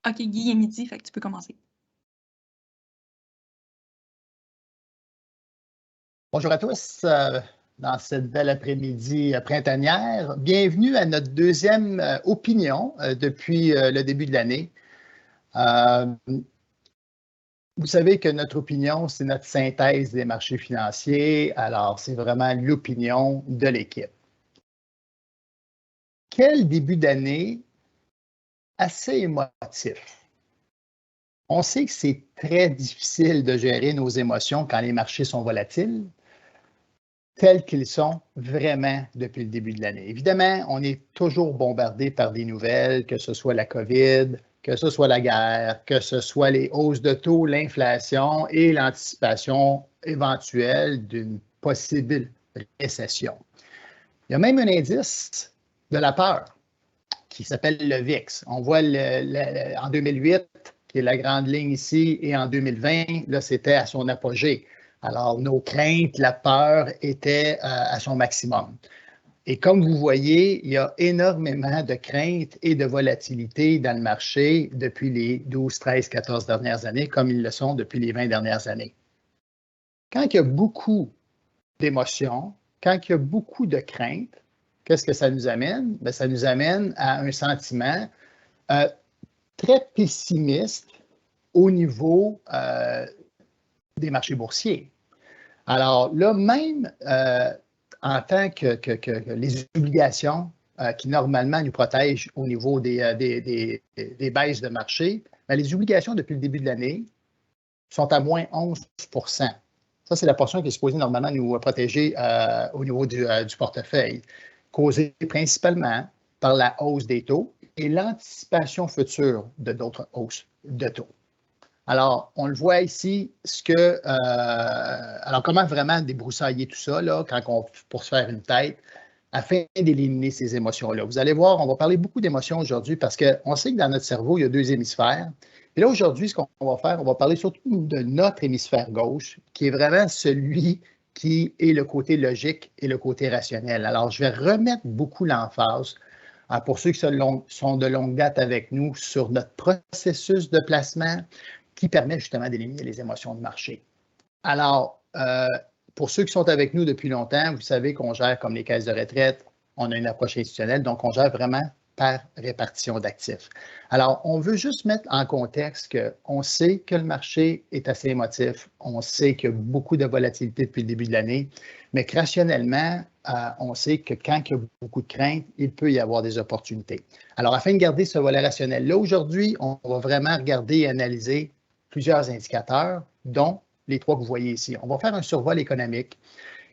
OK, Guy, il est midi, fait que tu peux commencer. Bonjour à tous dans cette belle après-midi printanière. Bienvenue à notre deuxième opinion depuis le début de l'année. Vous savez que notre opinion, c'est notre synthèse des marchés financiers. Alors, c'est vraiment l'opinion de l'équipe. Quel début d'année assez émotif. On sait que c'est très difficile de gérer nos émotions quand les marchés sont volatiles, tels qu'ils sont vraiment depuis le début de l'année. Évidemment, on est toujours bombardé par des nouvelles, que ce soit la COVID, que ce soit la guerre, que ce soit les hausses de taux, l'inflation et l'anticipation éventuelle d'une possible récession. Il y a même un indice de la peur qui s'appelle le VIX. On voit en 2008, qui est la grande ligne ici, et en 2020, là, c'était à son apogée. Alors, nos craintes, la peur étaient à son maximum. Et comme vous voyez, il y a énormément de craintes et de volatilité dans le marché depuis les 12, 13, 14 dernières années, comme ils le sont depuis les 20 dernières années. Quand il y a beaucoup d'émotions, quand il y a beaucoup de craintes, qu'est-ce que ça nous amène? Bien, ça nous amène à un sentiment très pessimiste au niveau des marchés boursiers. Alors là, même en tant que les obligations qui normalement nous protègent au niveau des baisses de marché, bien, les obligations depuis le début de l'année sont à moins 11 %. Ça, c'est la portion qui est supposée normalement nous protéger au niveau du portefeuille, causée principalement par la hausse des taux et l'anticipation future de d'autres hausses de taux. Alors, on le voit ici, alors comment vraiment débroussailler tout ça, là, pour se faire une tête, afin d'éliminer ces émotions-là. Vous allez voir, on va parler beaucoup d'émotions aujourd'hui parce qu'on sait que dans notre cerveau, il y a deux hémisphères. Et là, aujourd'hui, ce qu'on va faire, on va parler surtout de notre hémisphère gauche, qui est vraiment celui qui est le côté logique et le côté rationnel. Alors, je vais remettre beaucoup l'emphase pour ceux qui sont de longue date avec nous sur notre processus de placement qui permet justement d'éliminer les émotions de marché. Alors, pour ceux qui sont avec nous depuis longtemps, vous savez qu'on gère comme les caisses de retraite, on a une approche institutionnelle, donc on gère vraiment par répartition d'actifs. Alors, on veut juste mettre en contexte qu'on sait que le marché est assez émotif, on sait qu'il y a beaucoup de volatilité depuis le début de l'année, mais que rationnellement, on sait que quand il y a beaucoup de craintes, il peut y avoir des opportunités. Alors, afin de garder ce volet rationnel-là, aujourd'hui, on va vraiment regarder et analyser plusieurs indicateurs, dont les trois que vous voyez ici. On va faire un survol économique.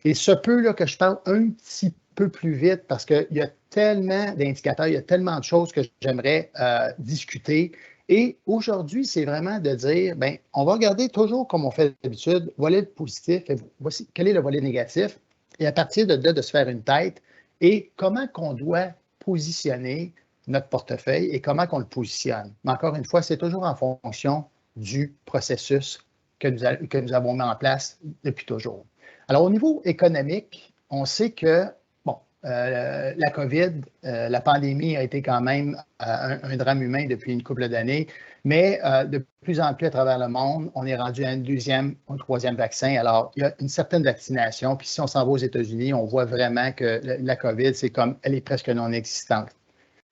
Il se peut là, que je parle un petit peu plus vite parce qu'il y a tellement d'indicateurs, il y a tellement de choses que j'aimerais discuter. Et aujourd'hui, c'est vraiment de dire, bien, on va regarder toujours comme on fait d'habitude, volet positif, voici quel est le volet négatif, et à partir de là, de se faire une tête et comment qu'on doit positionner notre portefeuille et comment qu'on le positionne. Mais encore une fois, c'est toujours en fonction du processus que nous avons mis en place depuis toujours. Alors, au niveau économique, on sait que, bon, la COVID, la pandémie a été quand même un drame humain depuis une couple d'années, mais de plus en plus à travers le monde, on est rendu à un deuxième ou un troisième vaccin. Alors, il y a une certaine vaccination. Puis si on s'en va aux États-Unis, on voit vraiment que la COVID, c'est comme, elle est presque non existante.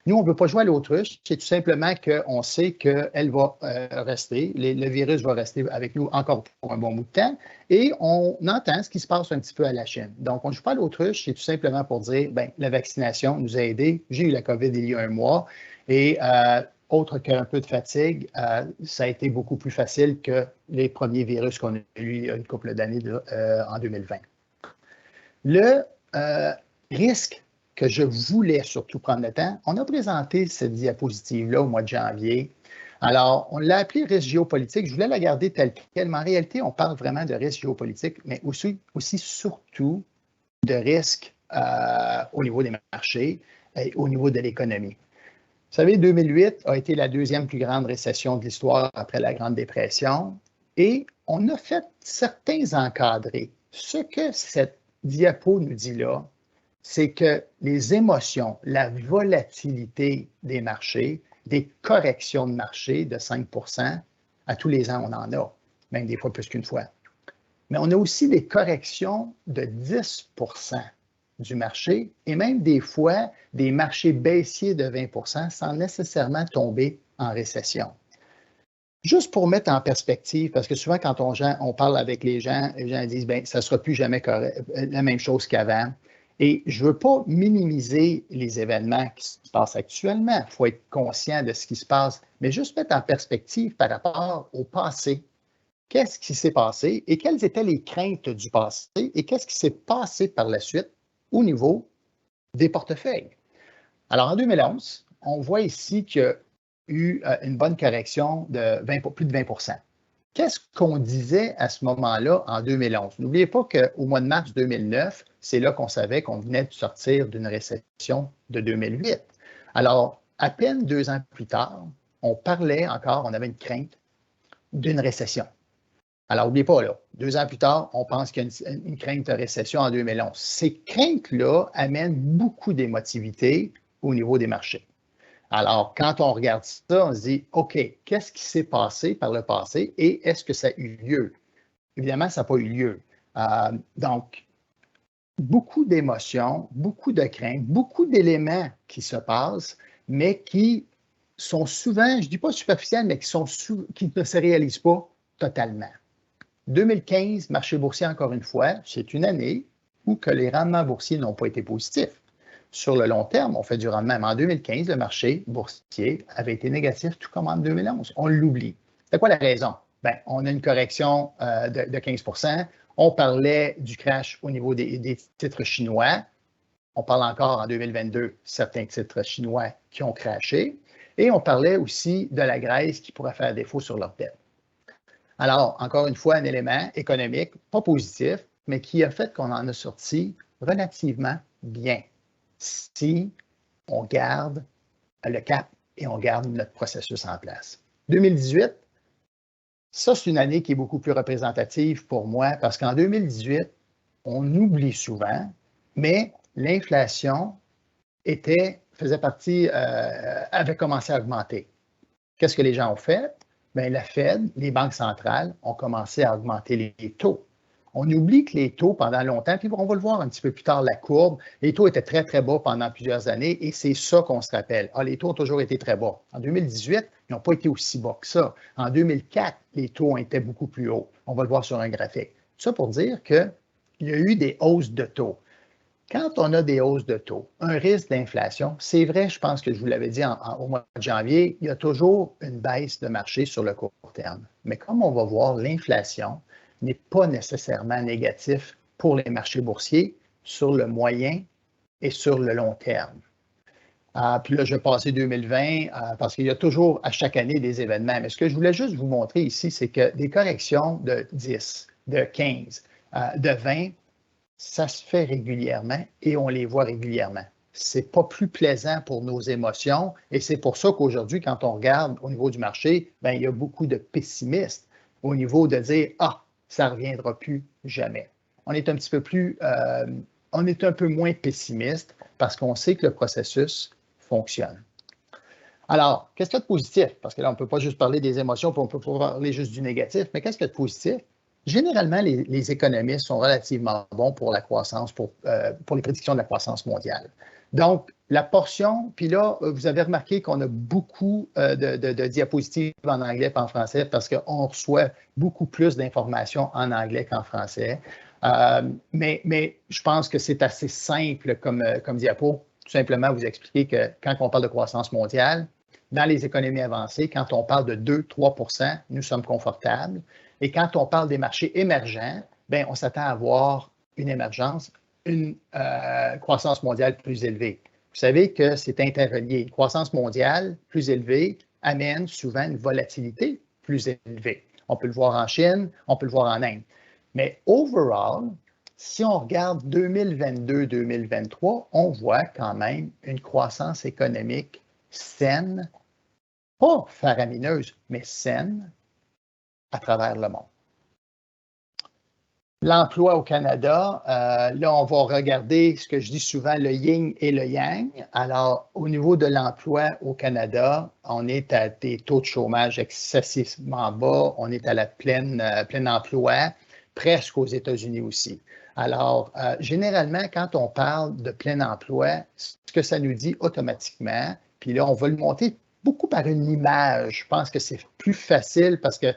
Nous, on ne veut pas jouer à l'autruche, c'est tout simplement qu'on sait qu'elle va rester, le virus va rester avec nous encore pour un bon bout de temps, et on entend ce qui se passe un petit peu à la Chine. Donc, on ne joue pas à l'autruche, c'est tout simplement pour dire, bien, la vaccination nous a aidés. J'ai eu la COVID il y a un mois, et autre qu'un peu de fatigue, ça a été beaucoup plus facile que les premiers virus qu'on a eu il y a une couple d'années en 2020. Le risque que je voulais surtout prendre le temps, on a présenté cette diapositive-là au mois de janvier. Alors, on l'a appelée risque géopolitique. Je voulais la garder telle quelle, mais en réalité, on parle vraiment de risque géopolitique, mais aussi surtout de risque au niveau des marchés et au niveau de l'économie. Vous savez, 2008 a été la deuxième plus grande récession de l'histoire après la Grande Dépression et on a fait certains encadrés. Ce que cette diapo nous dit là, c'est que les émotions, la volatilité des marchés des corrections de marché de 5 à tous les ans, on en a, même des fois plus qu'une fois. Mais on a aussi des corrections de 10 du marché et même des fois des marchés baissiers de 20 sans nécessairement tomber en récession. Juste pour mettre en perspective, parce que souvent quand on parle avec les gens disent, bien, ça ne sera plus jamais la même chose qu'avant. Et je ne veux pas minimiser les événements qui se passent actuellement. Il faut être conscient de ce qui se passe, mais juste mettre en perspective par rapport au passé. Qu'est-ce qui s'est passé et quelles étaient les craintes du passé et qu'est-ce qui s'est passé par la suite au niveau des portefeuilles. Alors, en 2011, on voit ici qu'il y a eu une bonne correction de plus de 20 Qu'est-ce qu'on disait à ce moment-là en 2011? N'oubliez pas qu'au mois de mars 2009, c'est là qu'on savait qu'on venait de sortir d'une récession de 2008. Alors, à peine 2 ans plus tard, on parlait encore, on avait une crainte d'une récession. Alors, n'oubliez pas, là, 2 ans plus tard, on pense qu'il y a une crainte de récession en 2011. Ces craintes-là amènent beaucoup d'émotivité au niveau des marchés. Alors, quand on regarde ça, on se dit, OK, qu'est-ce qui s'est passé par le passé et est-ce que ça a eu lieu? Évidemment, ça n'a pas eu lieu. Donc, beaucoup d'émotions, beaucoup de craintes, beaucoup d'éléments qui se passent, mais qui sont souvent, je ne dis pas superficiels, mais qui ne se réalisent pas totalement. 2015, marché boursier, encore une fois, c'est une année où que les rendements boursiers n'ont pas été positifs. Sur le long terme, on fait du rendement. Mais en 2015, le marché boursier avait été négatif, tout comme en 2011. On l'oublie. C'est quoi la raison? Bien, on a une correction de 15 On parlait du crash au niveau des titres chinois. On parle encore en 2022, certains titres chinois qui ont crashé. Et on parlait aussi de la Grèce qui pourrait faire défaut sur leur dette. Alors, encore une fois, un élément économique, pas positif, mais qui a fait qu'on en a sorti relativement bien si on garde le cap et on garde notre processus en place. 2018, ça, c'est une année qui est beaucoup plus représentative pour moi parce qu'en 2018, on oublie souvent, mais l'inflation faisait partie, avait commencé à augmenter. Qu'est-ce que les gens ont fait? Bien, la Fed, les banques centrales ont commencé à augmenter les taux. On oublie que les taux, pendant longtemps, puis on va le voir un petit peu plus tard, la courbe, les taux étaient très, très bas pendant plusieurs années et c'est ça qu'on se rappelle. Ah, les taux ont toujours été très bas. En 2018, ils n'ont pas été aussi bas que ça. En 2004, les taux étaient beaucoup plus hauts. On va le voir sur un graphique. Ça pour dire qu'il y a eu des hausses de taux. Quand on a des hausses de taux, un risque d'inflation, c'est vrai, je pense que je vous l'avais dit au mois de janvier, il y a toujours une baisse de marché sur le court terme. Mais comme on va voir, l'inflation n'est pas nécessairement négatif pour les marchés boursiers sur le moyen et sur le long terme. Puis là, je vais passer 2020 parce qu'il y a toujours à chaque année des événements. Mais ce que je voulais juste vous montrer ici, c'est que des corrections de 10, de 15, de 20, ça se fait régulièrement et on les voit régulièrement. Ce n'est pas plus plaisant pour nos émotions et c'est pour ça qu'aujourd'hui, quand on regarde au niveau du marché, bien, il y a beaucoup de pessimistes au niveau de dire « Ah, ça ne reviendra plus jamais ». On est un petit peu plus, on est un peu moins pessimiste parce qu'on sait que le processus fonctionne. Alors, qu'est-ce qu'il y a de positif? Parce que là, on ne peut pas juste parler des émotions, puis on peut pas parler juste du négatif, mais qu'est-ce qu'il y a de positif? Généralement, les économistes sont relativement bons pour la croissance, pour les prédictions de la croissance mondiale. Donc, la portion, puis là, vous avez remarqué qu'on a beaucoup de diapositives en anglais et en français parce qu'on reçoit beaucoup plus d'informations en anglais qu'en français. Mais je pense que c'est assez simple comme diapo. Tout simplement vous expliquer que quand on parle de croissance mondiale, dans les économies avancées, quand on parle de 2-3 nous sommes confortables. Et quand on parle des marchés émergents, bien, on s'attend à avoir une émergence, une croissance mondiale plus élevée. Vous savez que c'est interrelié. Une croissance mondiale plus élevée amène souvent une volatilité plus élevée. On peut le voir en Chine, on peut le voir en Inde. Mais overall, si on regarde 2022-2023, on voit quand même une croissance économique saine, pas faramineuse, mais saine à travers le monde. L'emploi au Canada, là, on va regarder ce que je dis souvent, le yin et le yang. Alors, au niveau de l'emploi au Canada, on est à des taux de chômage excessivement bas. On est à la plein emploi, presque aux États-Unis aussi. Alors, généralement, quand on parle de plein emploi, ce que ça nous dit automatiquement, puis là, on va le monter beaucoup par une image. Je pense que c'est plus facile parce que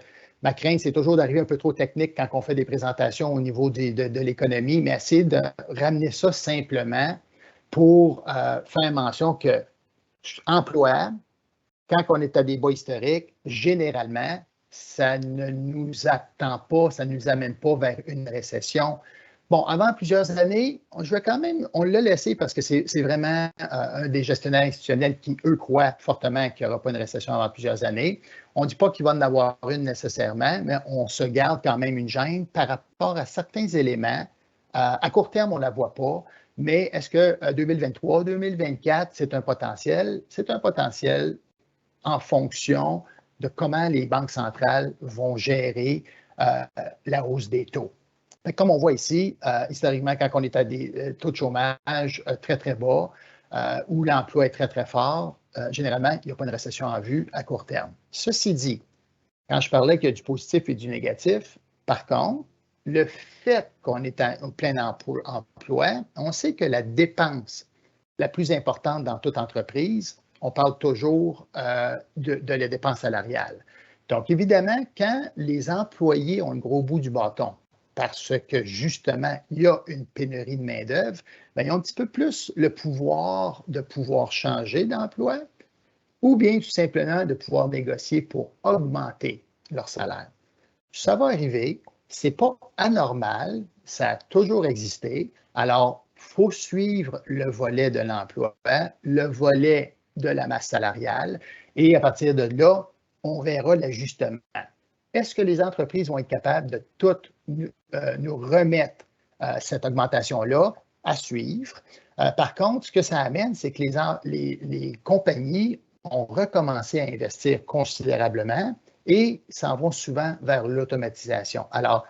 ma crainte, c'est toujours d'arriver un peu trop technique quand on fait des présentations au niveau de l'économie, mais essayer de ramener ça simplement pour faire mention que emploi, quand on est à des bas historiques, généralement, ça ne nous attend pas, ça ne nous amène pas vers une récession. Bon, avant plusieurs années, je vais quand même, on l'a laissé parce que c'est vraiment un des gestionnaires institutionnels qui, eux, croient fortement qu'il n'y aura pas une récession avant plusieurs années. On ne dit pas qu'il va en avoir une nécessairement, mais on se garde quand même une gêne par rapport à certains éléments. À court terme, on ne la voit pas, mais est-ce que 2023, 2024, c'est un potentiel? C'est un potentiel en fonction de comment les banques centrales vont gérer la hausse des taux. Comme on voit ici, historiquement, quand on est à des taux de chômage très, très bas, où l'emploi est très, très fort, généralement, il n'y a pas une récession en vue à court terme. Ceci dit, quand je parlais qu'il y a du positif et du négatif, par contre, le fait qu'on est en plein emploi, on sait que la dépense la plus importante dans toute entreprise, on parle toujours de la dépense salariale. Donc, évidemment, quand les employés ont le gros bout du bâton, parce que justement, il y a une pénurie de main-d'œuvre, ils ont un petit peu plus le pouvoir de pouvoir changer d'emploi ou bien tout simplement de pouvoir négocier pour augmenter leur salaire. Ça va arriver, ce n'est pas anormal, ça a toujours existé. Alors, il faut suivre le volet de l'emploi, le volet de la masse salariale, et à partir de là, on verra l'ajustement. Est-ce que les entreprises vont être capables de toutes nous remettre cette augmentation-là à suivre? Par contre, ce que ça amène, c'est que les compagnies ont recommencé à investir considérablement et s'en vont souvent vers l'automatisation. Alors,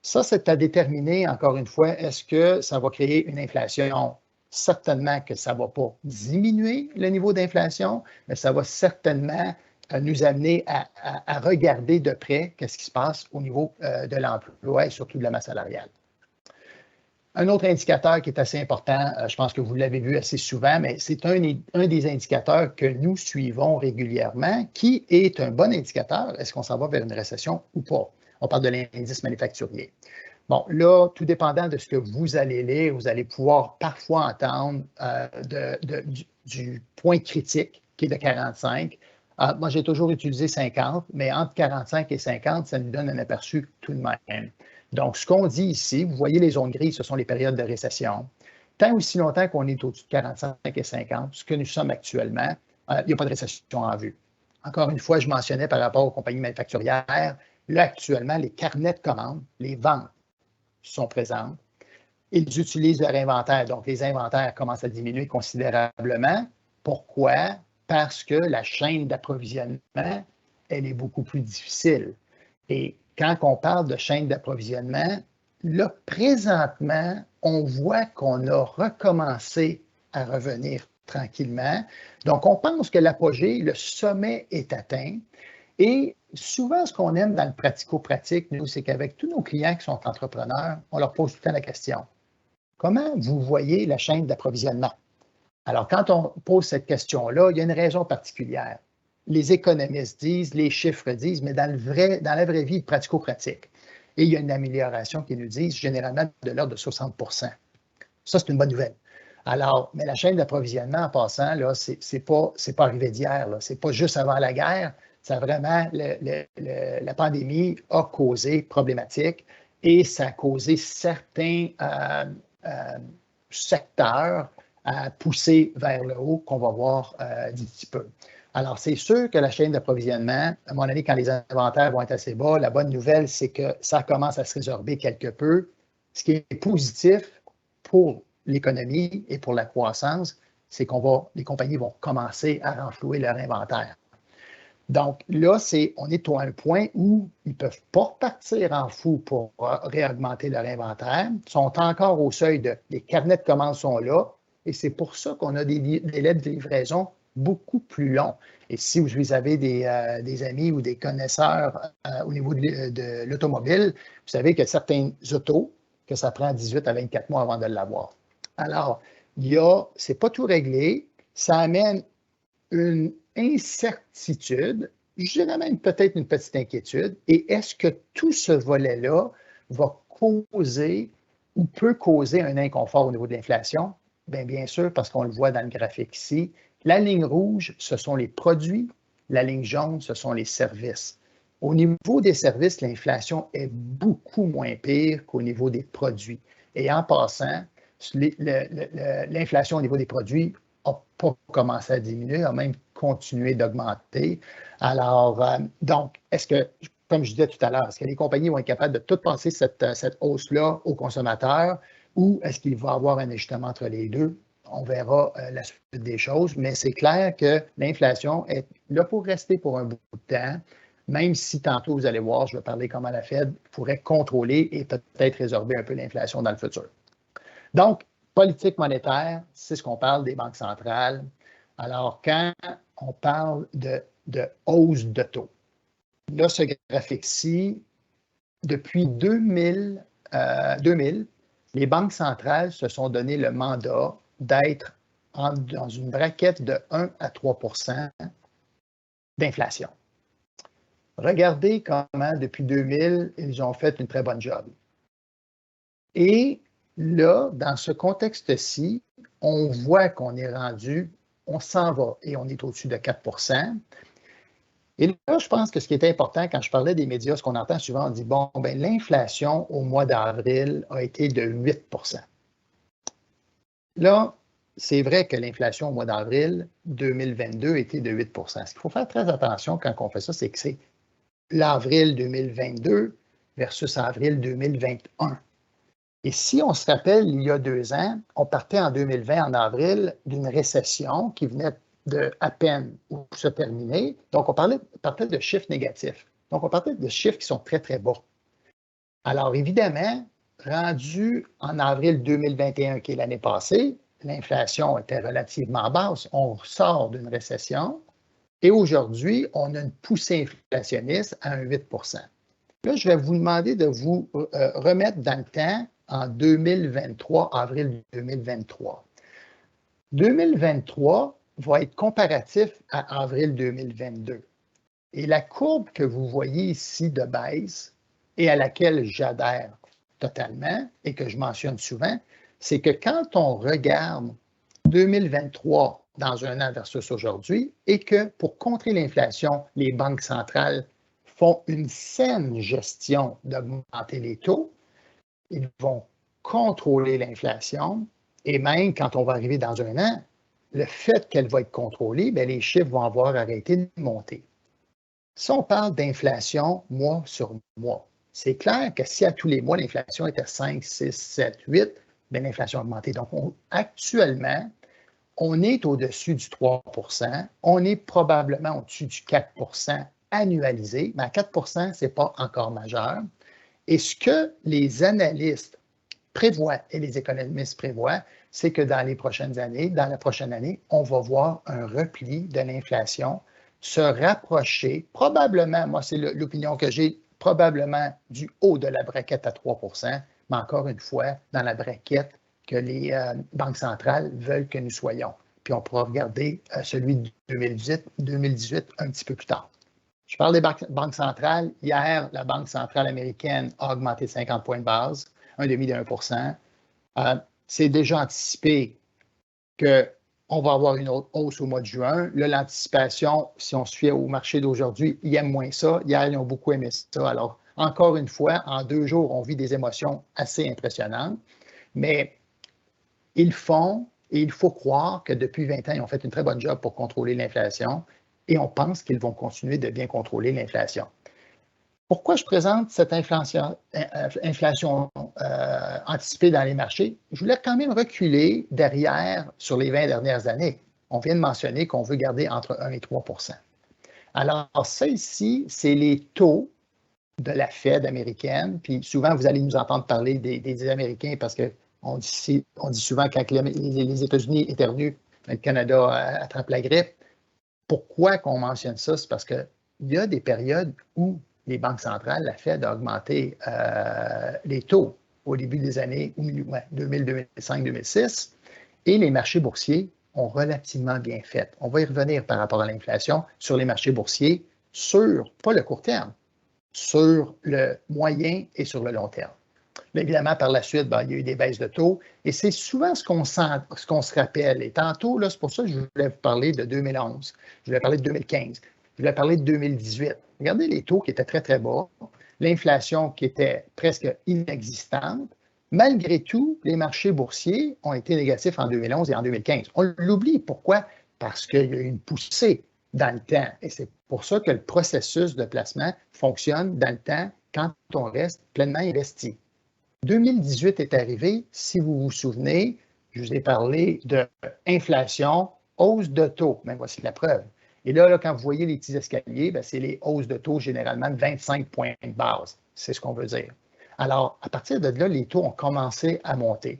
ça, c'est à déterminer, encore une fois, est-ce que ça va créer une inflation? Certainement que ça ne va pas diminuer le niveau d'inflation, mais ça va certainement nous amener à regarder de près ce qui se passe au niveau de l'emploi et surtout de la masse salariale. Un autre indicateur qui est assez important, je pense que vous l'avez vu assez souvent, mais c'est un des indicateurs que nous suivons régulièrement, qui est un bon indicateur. Est-ce qu'on s'en va vers une récession ou pas? On parle de l'indice manufacturier. Bon, là, tout dépendant de ce que vous allez lire, vous allez pouvoir parfois entendre du point critique qui est de 45. Moi, j'ai toujours utilisé 50, mais entre 45 et 50, ça nous donne un aperçu tout de même. Donc, ce qu'on dit ici, vous voyez les zones grises, ce sont les périodes de récession. Tant aussi longtemps qu'on est au-dessus de 45 et 50, ce que nous sommes actuellement, il n'y a pas de récession en vue. Encore une fois, je mentionnais par rapport aux compagnies manufacturières, là, actuellement, les carnets de commandes, les ventes sont présentes. Ils utilisent leur inventaire, donc les inventaires commencent à diminuer considérablement. Pourquoi? Parce que la chaîne d'approvisionnement, elle est beaucoup plus difficile. Et quand on parle de chaîne d'approvisionnement, là, présentement, on voit qu'on a recommencé à revenir tranquillement. Donc, on pense que l'apogée, le sommet est atteint. Et souvent, ce qu'on aime dans le pratico-pratique, nous, c'est qu'avec tous nos clients qui sont entrepreneurs, on leur pose tout le temps la question, comment vous voyez la chaîne d'approvisionnement? Alors, quand on pose cette question-là, il y a une raison particulière. Les économistes disent, les chiffres disent, mais dans la vraie vie pratico-pratique. Et il y a une amélioration qui nous dit généralement de l'ordre de 60 %. Ça, c'est une bonne nouvelle. Alors, mais la chaîne d'approvisionnement, en passant, là, c'est pas arrivé d'hier. Ce n'est pas juste avant la guerre. Ça a vraiment, la pandémie a causé problématique et ça a causé certains secteurs à pousser vers le haut qu'on va voir d'ici peu. Alors, c'est sûr que la chaîne d'approvisionnement, à mon avis, quand les inventaires vont être assez bas, la bonne nouvelle, c'est que ça commence à se résorber quelque peu. Ce qui est positif pour l'économie et pour la croissance, c'est les compagnies vont commencer à renflouer leur inventaire. Donc là, on est à un point où ils ne peuvent pas repartir en fou pour réaugmenter leur inventaire. Ils sont encore au seuil les carnets de commandes sont là. Et c'est pour ça qu'on a des délais de livraison beaucoup plus longs. Et si vous avez des amis ou des connaisseurs au niveau de l'automobile, vous savez que certains autos, que ça prend 18 à 24 mois avant de l'avoir. Alors, c'est pas tout réglé. Ça amène une incertitude, je dirais même peut-être une petite inquiétude. Et est-ce que tout ce volet-là va causer ou peut causer un inconfort au niveau de l'inflation? Bien sûr, parce qu'on le voit dans le graphique ici. La ligne rouge, ce sont les produits. La ligne jaune, ce sont les services. Au niveau des services, l'inflation est beaucoup moins pire qu'au niveau des produits. Et en passant, l'inflation au niveau des produits n'a pas commencé à diminuer, a même continué d'augmenter. Alors, donc, est-ce que, comme je disais tout à l'heure, est-ce que les compagnies vont être capables de tout passer cette hausse-là aux consommateurs ou est-ce qu'il va y avoir un ajustement entre les deux? On verra la suite des choses, mais c'est clair que l'inflation est là pour rester pour un bout de temps, même si tantôt, vous allez voir, je vais parler comment la Fed pourrait contrôler et peut-être résorber un peu l'inflation dans le futur. Donc, politique monétaire, c'est ce qu'on parle des banques centrales. Alors, quand on parle de hausse de taux, là, ce graphique-ci, depuis 2000, les banques centrales se sont donné le mandat d'être dans une braquette de 1 à 3 % d'inflation. Regardez comment, depuis 2000, ils ont fait une très bonne job. Et là, dans ce contexte-ci, on voit qu'on est rendu, on s'en va et on est au-dessus de 4 %. Et là, je pense que ce qui est important, quand je parlais des médias, ce qu'on entend souvent, on dit, bon, bien, l'inflation au mois d'avril a été de 8 %. Là, c'est vrai que l'inflation au mois d'avril 2022 était de 8 %. Ce qu'il faut faire très attention quand on fait ça, c'est que c'est l'avril 2022 versus avril 2021. Et si on se rappelle, il y a 2 ans, on partait en 2020, en avril, d'une récession qui venait de à peine se terminer. Donc, on partait de chiffres négatifs. Donc, on partait de chiffres qui sont très, très bas. Alors, évidemment, rendu en avril 2021, qui est l'année passée, l'inflation était relativement basse. On sort d'une récession et aujourd'hui, on a une poussée inflationniste à un 8 %. Là, je vais vous demander de vous remettre dans le temps en 2023, avril 2023. 2023 va être comparatif à avril 2022. Et la courbe que vous voyez ici de baisse et à laquelle j'adhère totalement et que je mentionne souvent, c'est que quand on regarde 2023 dans un an versus aujourd'hui et que pour contrer l'inflation, les banques centrales font une saine gestion d'augmenter les taux, ils vont contrôler l'inflation et même quand on va arriver dans un an, le fait qu'elle va être contrôlée, bien, les chiffres vont avoir arrêté de monter. Si on parle d'inflation mois sur mois, c'est clair que si à tous les mois, l'inflation est à 5, 6, 7, 8, bien, l'inflation a augmenté. Donc, actuellement, on est au-dessus du 3 %, on est probablement au-dessus du 4 % annualisé, mais à 4 %, ce n'est pas encore majeur. Et ce que les analystes prévoient et les économistes prévoient, c'est que dans les prochaines années, dans la prochaine année, on va voir un repli de l'inflation se rapprocher, probablement, moi c'est l'opinion que j'ai, probablement du haut de la braquette à 3 %, mais encore une fois, dans la braquette que les banques centrales veulent que nous soyons. Puis on pourra regarder celui de 2018 un petit peu plus tard. Je parle des banques centrales. Hier, la Banque centrale américaine a augmenté de 50 points de base, un demi de 1 %. C'est déjà anticipé qu'on va avoir une autre hausse au mois de juin. Là, l'anticipation, si on se fie au marché d'aujourd'hui, ils aiment moins ça. Hier, ils ont beaucoup aimé ça. Alors, encore une fois, en 2 jours, on vit des émotions assez impressionnantes. Mais ils font, et il faut croire que depuis 20 ans, ils ont fait une très bonne job pour contrôler l'inflation et on pense qu'ils vont continuer de bien contrôler l'inflation. Pourquoi je présente cette inflation anticipée dans les marchés? Je voulais quand même reculer derrière sur les 20 dernières années. On vient de mentionner qu'on veut garder entre 1 et 3 %. Alors, ça ici, c'est les taux de la Fed américaine. Puis souvent, vous allez nous entendre parler des Américains parce qu'on dit souvent quand les États-Unis éternuent, le Canada attrape la grippe. Pourquoi qu'on mentionne ça? C'est parce qu'il y a des périodes où les banques centrales, la Fed, a augmenté les taux au début des années 2000, 2005, 2006, et les marchés boursiers ont relativement bien fait. On va y revenir par rapport à l'inflation sur les marchés boursiers, sur, pas le court terme, sur le moyen et sur le long terme. Mais évidemment, par la suite, il y a eu des baisses de taux et c'est souvent ce qu'on se rappelle. Et tantôt, c'est pour ça que je voulais vous parler de 2011, je voulais parler de 2015, je voulais parler de 2018. Regardez les taux qui étaient très, très bas, l'inflation qui était presque inexistante. Malgré tout, les marchés boursiers ont été négatifs en 2011 et en 2015. On l'oublie. Pourquoi? Parce qu'il y a eu une poussée dans le temps. Et c'est pour ça que le processus de placement fonctionne dans le temps quand on reste pleinement investi. 2018 est arrivé, si vous vous souvenez, je vous ai parlé d'inflation, hausse de taux. Bien, voici la preuve. Et là, quand vous voyez les petits escaliers, c'est les hausses de taux généralement de 25 points de base. C'est ce qu'on veut dire. Alors, à partir de là, les taux ont commencé à monter.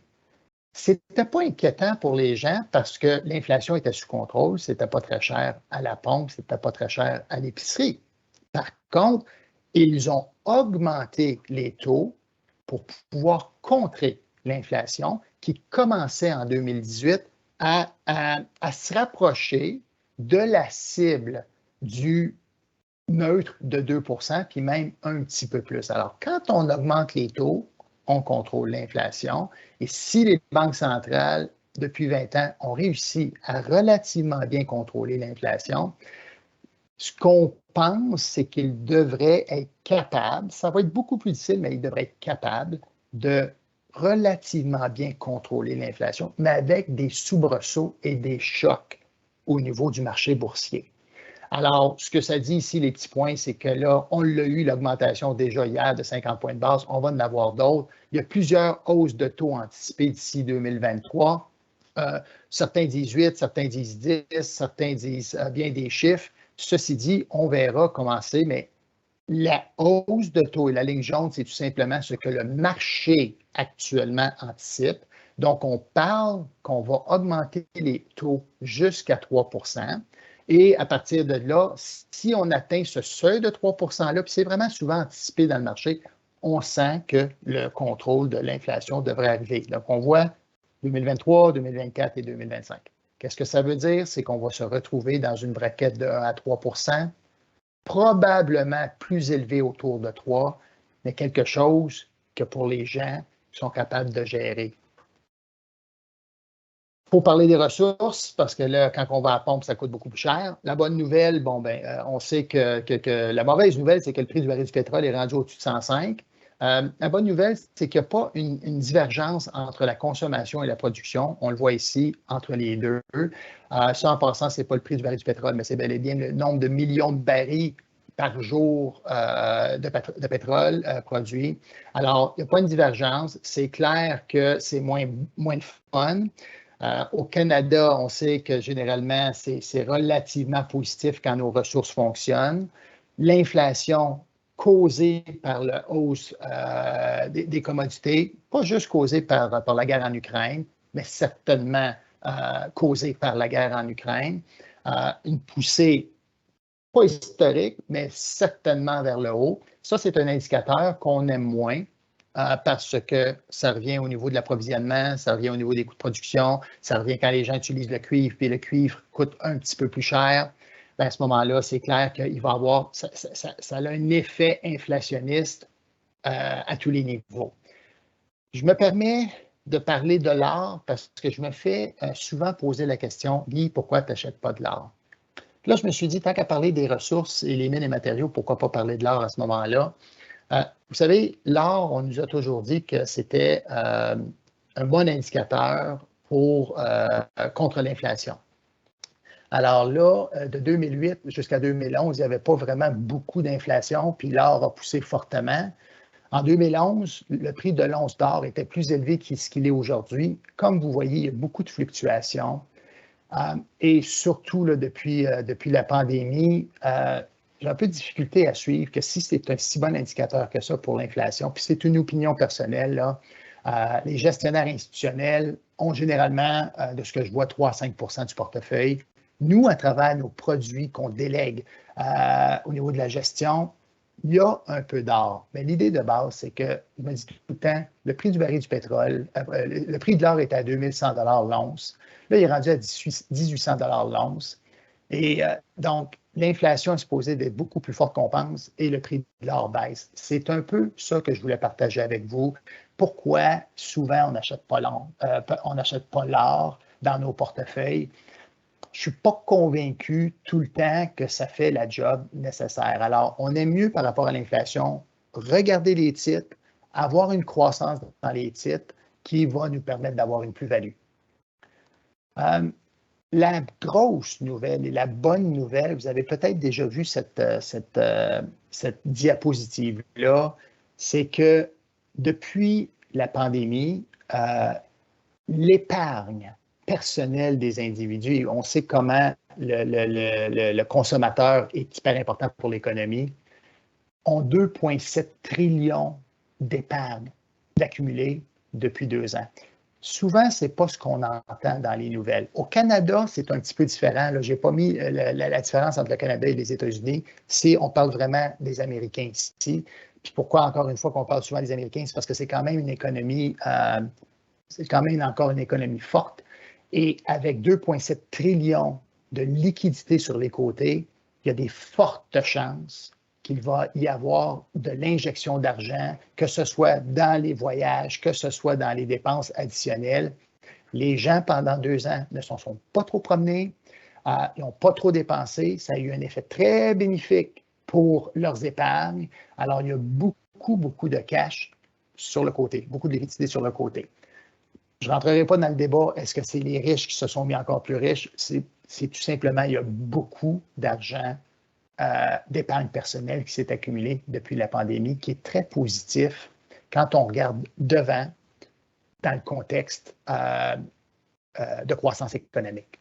Ce n'était pas inquiétant pour les gens parce que l'inflation était sous contrôle, ce n'était pas très cher à la pompe, ce n'était pas très cher à l'épicerie. Par contre, ils ont augmenté les taux pour pouvoir contrer l'inflation qui commençait en 2018 à se rapprocher de la cible du neutre de 2 puis même un petit peu plus. Alors, quand on augmente les taux, on contrôle l'inflation. Et si les banques centrales, depuis 20 ans, ont réussi à relativement bien contrôler l'inflation, ce qu'on pense, c'est qu'ils devraient être capables, ça va être beaucoup plus difficile, mais ils devraient être capables de relativement bien contrôler l'inflation, mais avec des soubresauts et des chocs au niveau du marché boursier. Alors, ce que ça dit ici, les petits points, c'est que là, on l'a eu, l'augmentation déjà hier de 50 points de base, on va en avoir d'autres. Il y a plusieurs hausses de taux anticipées d'ici 2023. Certains disent 8, certains disent 10, certains disent bien des chiffres. Ceci dit, on verra comment c'est, mais la hausse de taux et la ligne jaune, c'est tout simplement ce que le marché actuellement anticipe. Donc, on parle qu'on va augmenter les taux jusqu'à 3 et à partir de là, si on atteint ce seuil de 3 %-là, puis c'est vraiment souvent anticipé dans le marché, on sent que le contrôle de l'inflation devrait arriver. Donc, on voit 2023, 2024 et 2025. Qu'est-ce que ça veut dire? C'est qu'on va se retrouver dans une braquette de 1 à 3 %, probablement plus élevé autour de 3, mais quelque chose que pour les gens qui sont capables de gérer. Il faut parler des ressources parce que là, quand on va à la pompe, ça coûte beaucoup plus cher. La bonne nouvelle, on sait que la mauvaise nouvelle, c'est que le prix du baril du pétrole est rendu au-dessus de 105. La bonne nouvelle, c'est qu'il n'y a pas une divergence entre la consommation et la production. On le voit ici entre les deux. Ça, en passant, ce n'est pas le prix du baril du pétrole, mais c'est bel et bien le nombre de millions de barils par jour de pétrole produit. Alors, il n'y a pas une divergence. C'est clair que c'est moins de fun. Au Canada, on sait que généralement, c'est relativement positif quand nos ressources fonctionnent. L'inflation causée par la hausse des commodités, pas juste causée par la guerre en Ukraine, mais certainement causée par la guerre en Ukraine. Une poussée pas historique, mais certainement vers le haut. Ça, c'est un indicateur qu'on aime moins. Parce que ça revient au niveau de l'approvisionnement, ça revient au niveau des coûts de production, ça revient quand les gens utilisent le cuivre, puis le cuivre coûte un petit peu plus cher. Bien, à ce moment-là, c'est clair qu'il va avoir, ça a un effet inflationniste à tous les niveaux. Je me permets de parler de l'art parce que je me fais souvent poser la question, Guy, pourquoi tu n'achètes pas de l'art? Là, je me suis dit, tant qu'à parler des ressources et les mines et matériaux, pourquoi pas parler de l'art à ce moment-là? Vous savez, l'or, on nous a toujours dit que c'était un bon indicateur contre l'inflation. Alors là, de 2008 jusqu'à 2011, il n'y avait pas vraiment beaucoup d'inflation, puis l'or a poussé fortement. En 2011, le prix de l'once d'or était plus élevé que ce qu'il est aujourd'hui. Comme vous voyez, il y a beaucoup de fluctuations. Et surtout, là, depuis la pandémie, j'ai un peu de difficulté à suivre que si c'est un si bon indicateur que ça pour l'inflation, puis c'est une opinion personnelle, là, les gestionnaires institutionnels ont généralement, de ce que je vois, 3 à 5 du portefeuille. Nous, à travers nos produits qu'on délègue au niveau de la gestion, il y a un peu d'or. Mais l'idée de base, c'est que, je me dis tout le temps, le prix du baril du pétrole, le prix de l'or est à 2100 l'once. Là, il est rendu à 1800 l'once. Et donc, l'inflation est supposée d'être beaucoup plus forte qu'on pense et le prix de l'or baisse. C'est un peu ça que je voulais partager avec vous. Pourquoi souvent on n'achète pas l'or dans nos portefeuilles? Je ne suis pas convaincu tout le temps que ça fait la job nécessaire. Alors, on aime mieux par rapport à l'inflation, regarder les titres, avoir une croissance dans les titres qui va nous permettre d'avoir une plus-value. La grosse nouvelle et la bonne nouvelle, vous avez peut-être déjà vu cette diapositive-là, c'est que depuis la pandémie, l'épargne personnelle des individus, on sait comment le consommateur est hyper important pour l'économie, ont 2,7 trillions d'épargne d'accumulés depuis 2 ans. Souvent, ce n'est pas ce qu'on entend dans les nouvelles. Au Canada, c'est un petit peu différent. Je n'ai pas mis la différence entre le Canada et les États-Unis. On parle vraiment des Américains ici. Puis pourquoi, encore une fois, qu'on parle souvent des Américains? C'est parce que c'est quand même une économie, c'est quand même encore une économie forte. Et avec 2,7 trillions de liquidités sur les côtés, il y a des fortes chances qu'il va y avoir de l'injection d'argent, que ce soit dans les voyages, que ce soit dans les dépenses additionnelles. Les gens, pendant 2 ans, ne se sont pas trop promenés, ils n'ont pas trop dépensé. Ça a eu un effet très bénéfique pour leurs épargnes. Alors, il y a beaucoup de cash sur le côté, beaucoup de liquidités sur le côté. Je ne rentrerai pas dans le débat, est-ce que c'est les riches qui se sont mis encore plus riches? C'est tout simplement, il y a beaucoup d'argent d'épargne personnelle qui s'est accumulé depuis la pandémie, qui est très positif quand on regarde devant dans le contexte de croissance économique.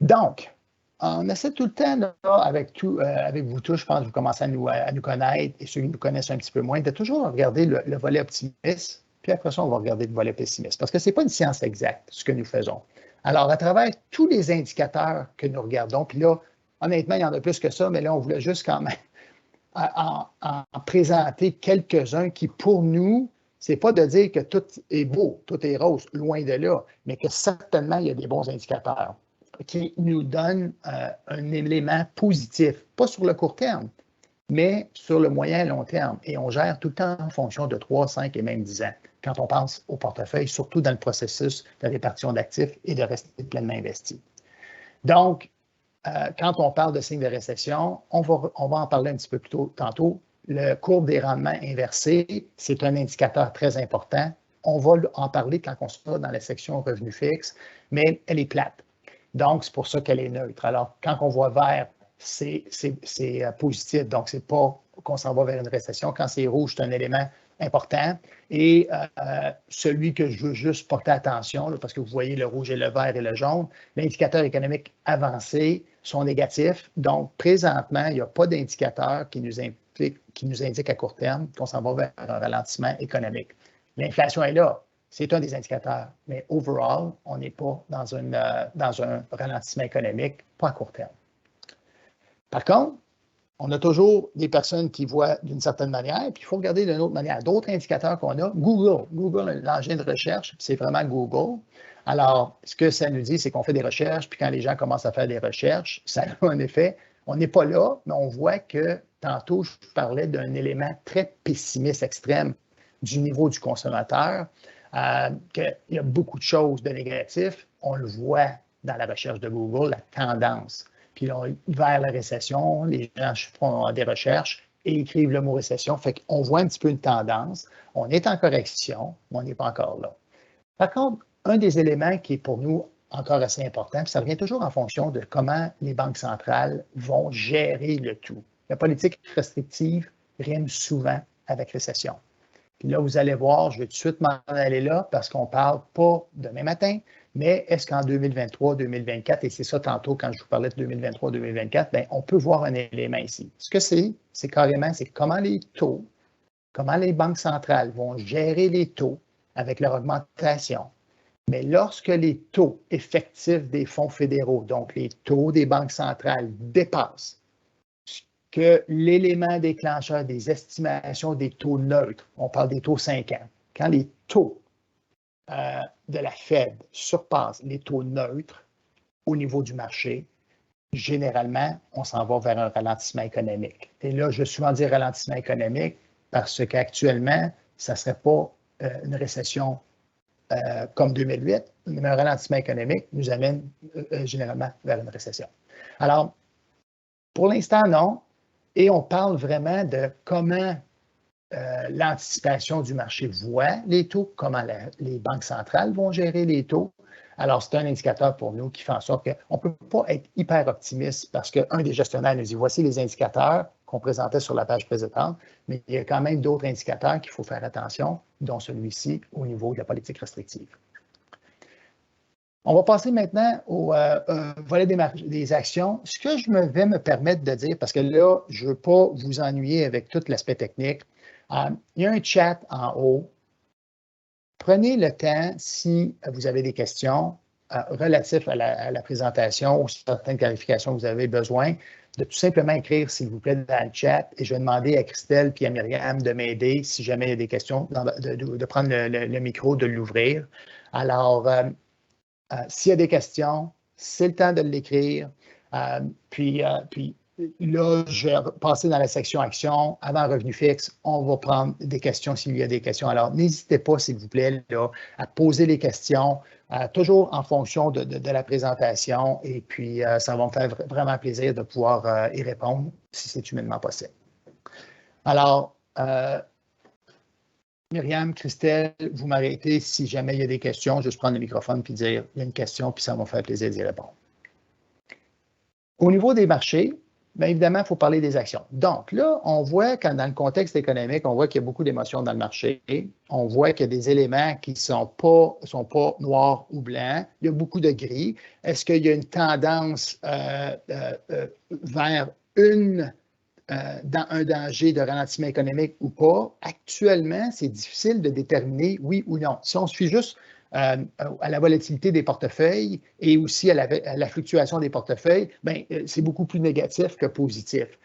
Donc, on essaie tout le temps, là, avec vous tous, je pense que vous commencez à nous connaître, et ceux qui nous connaissent un petit peu moins, de toujours regarder le volet optimiste, puis après ça, on va regarder le volet pessimiste, parce que ce n'est pas une science exacte, ce que nous faisons. Alors, à travers tous les indicateurs que nous regardons, puis là, honnêtement, il y en a plus que ça, mais là, on voulait juste quand même en présenter quelques-uns qui, pour nous, ce n'est pas de dire que tout est beau, tout est rose, loin de là, mais que certainement, il y a des bons indicateurs qui nous donnent un élément positif, pas sur le court terme, mais sur le moyen et long terme. Et on gère tout le temps en fonction de 3, 5 et même 10 ans, quand on pense au portefeuille, surtout dans le processus de répartition d'actifs et de rester pleinement investi. Donc, quand on parle de signes de récession, on va en parler un petit peu plus tôt tantôt. Le courbe des rendements inversés, c'est un indicateur très important. On va en parler quand on sera dans la section revenus fixes, mais elle est plate. Donc, c'est pour ça qu'elle est neutre. Alors, quand on voit vert, c'est positif. Donc, ce n'est pas qu'on s'en va vers une récession. Quand c'est rouge, c'est un élément important. Et celui que je veux juste porter attention, là, parce que vous voyez le rouge et le vert et le jaune, l'indicateur économique avancé sont négatifs. Donc, présentement, il n'y a pas d'indicateur qui nous indique à court terme qu'on s'en va vers un ralentissement économique. L'inflation est là. C'est un des indicateurs. Mais overall, on n'est pas dans un ralentissement économique, pas à court terme. Par contre, on a toujours des personnes qui voient d'une certaine manière, puis il faut regarder d'une autre manière. D'autres indicateurs qu'on a, Google, l'engin de recherche, c'est vraiment Google. Alors, ce que ça nous dit, c'est qu'on fait des recherches, puis quand les gens commencent à faire des recherches, ça a un effet. On n'est pas là, mais on voit que tantôt, je parlais d'un élément très pessimiste extrême du niveau du consommateur, qu'il y a beaucoup de choses de négatifs. On le voit dans la recherche de Google, la tendance. Puis là, vers la récession, les gens font des recherches et écrivent le mot récession. Fait qu'on voit un petit peu une tendance. On est en correction, mais on n'est pas encore là. Par contre, un des éléments qui est pour nous encore assez important, puis ça revient toujours en fonction de comment les banques centrales vont gérer le tout. La politique restrictive rime souvent avec récession. Puis là, vous allez voir, je vais tout de suite m'en aller là parce qu'on ne parle pas demain matin, Mais est-ce qu'en 2023, 2024, et c'est ça tantôt quand je vous parlais de 2023, 2024, bien, on peut voir un élément ici. Ce que c'est carrément, c'est comment les taux, comment les banques centrales vont gérer les taux avec leur augmentation. Mais lorsque les taux effectifs des fonds fédéraux, donc les taux des banques centrales, dépassent que l'élément déclencheur des estimations des taux neutres, on parle des taux 5 ans, quand les taux de la Fed surpassent les taux neutres au niveau du marché, généralement, on s'en va vers un ralentissement économique. Et là, je souvent dire ralentissement économique parce qu'actuellement, ça ne serait pas une récession comme 2008, mais un ralentissement économique nous amène généralement vers une récession. Alors, pour l'instant, non. Et on parle vraiment de comment l'anticipation du marché voit les taux, comment les banques centrales vont gérer les taux. Alors, c'est un indicateur pour nous qui fait en sorte qu'on ne peut pas être hyper optimiste parce qu'un des gestionnaires nous dit voici les indicateurs qu'on présentait sur la page précédente, mais il y a quand même d'autres indicateurs qu'il faut faire attention, dont celui-ci au niveau de la politique restrictive. On va passer maintenant au volet des actions. Ce que je vais me permettre de dire, parce que là, je ne veux pas vous ennuyer avec tout l'aspect technique, il y a un chat en haut. Prenez le temps, si vous avez des questions relatives à la présentation ou certaines clarifications que vous avez besoin, de tout simplement écrire, s'il vous plaît, dans le chat. Et je vais demander à Christelle et à Myriam de m'aider, si jamais il y a des questions, de prendre le micro, de l'ouvrir. Alors, s'il y a des questions, c'est le temps de l'écrire. Puis là, je vais passer dans la section Actions. Avant revenu fixe, on va prendre des questions s'il y a des questions. Alors, n'hésitez pas, s'il vous plaît, là, à poser les questions, toujours en fonction de la présentation. Et puis, ça va me faire vraiment plaisir de pouvoir y répondre si c'est humainement possible. Alors, Myriam, Christelle, vous m'arrêtez si jamais il y a des questions, juste prendre le microphone puis dire il y a une question, puis ça va me faire plaisir d'y répondre. Au niveau des marchés, bien évidemment, il faut parler des actions. Donc là, on voit quand dans le contexte économique, on voit qu'il y a beaucoup d'émotions dans le marché. On voit qu'il y a des éléments qui ne sont pas noirs ou blancs. Il y a beaucoup de gris. Est-ce qu'il y a une tendance vers dans un danger de ralentissement économique ou pas? Actuellement, c'est difficile de déterminer oui ou non. Si on se fie juste à la volatilité des portefeuilles et aussi à la fluctuation des portefeuilles, bien, c'est beaucoup plus négatif que positif.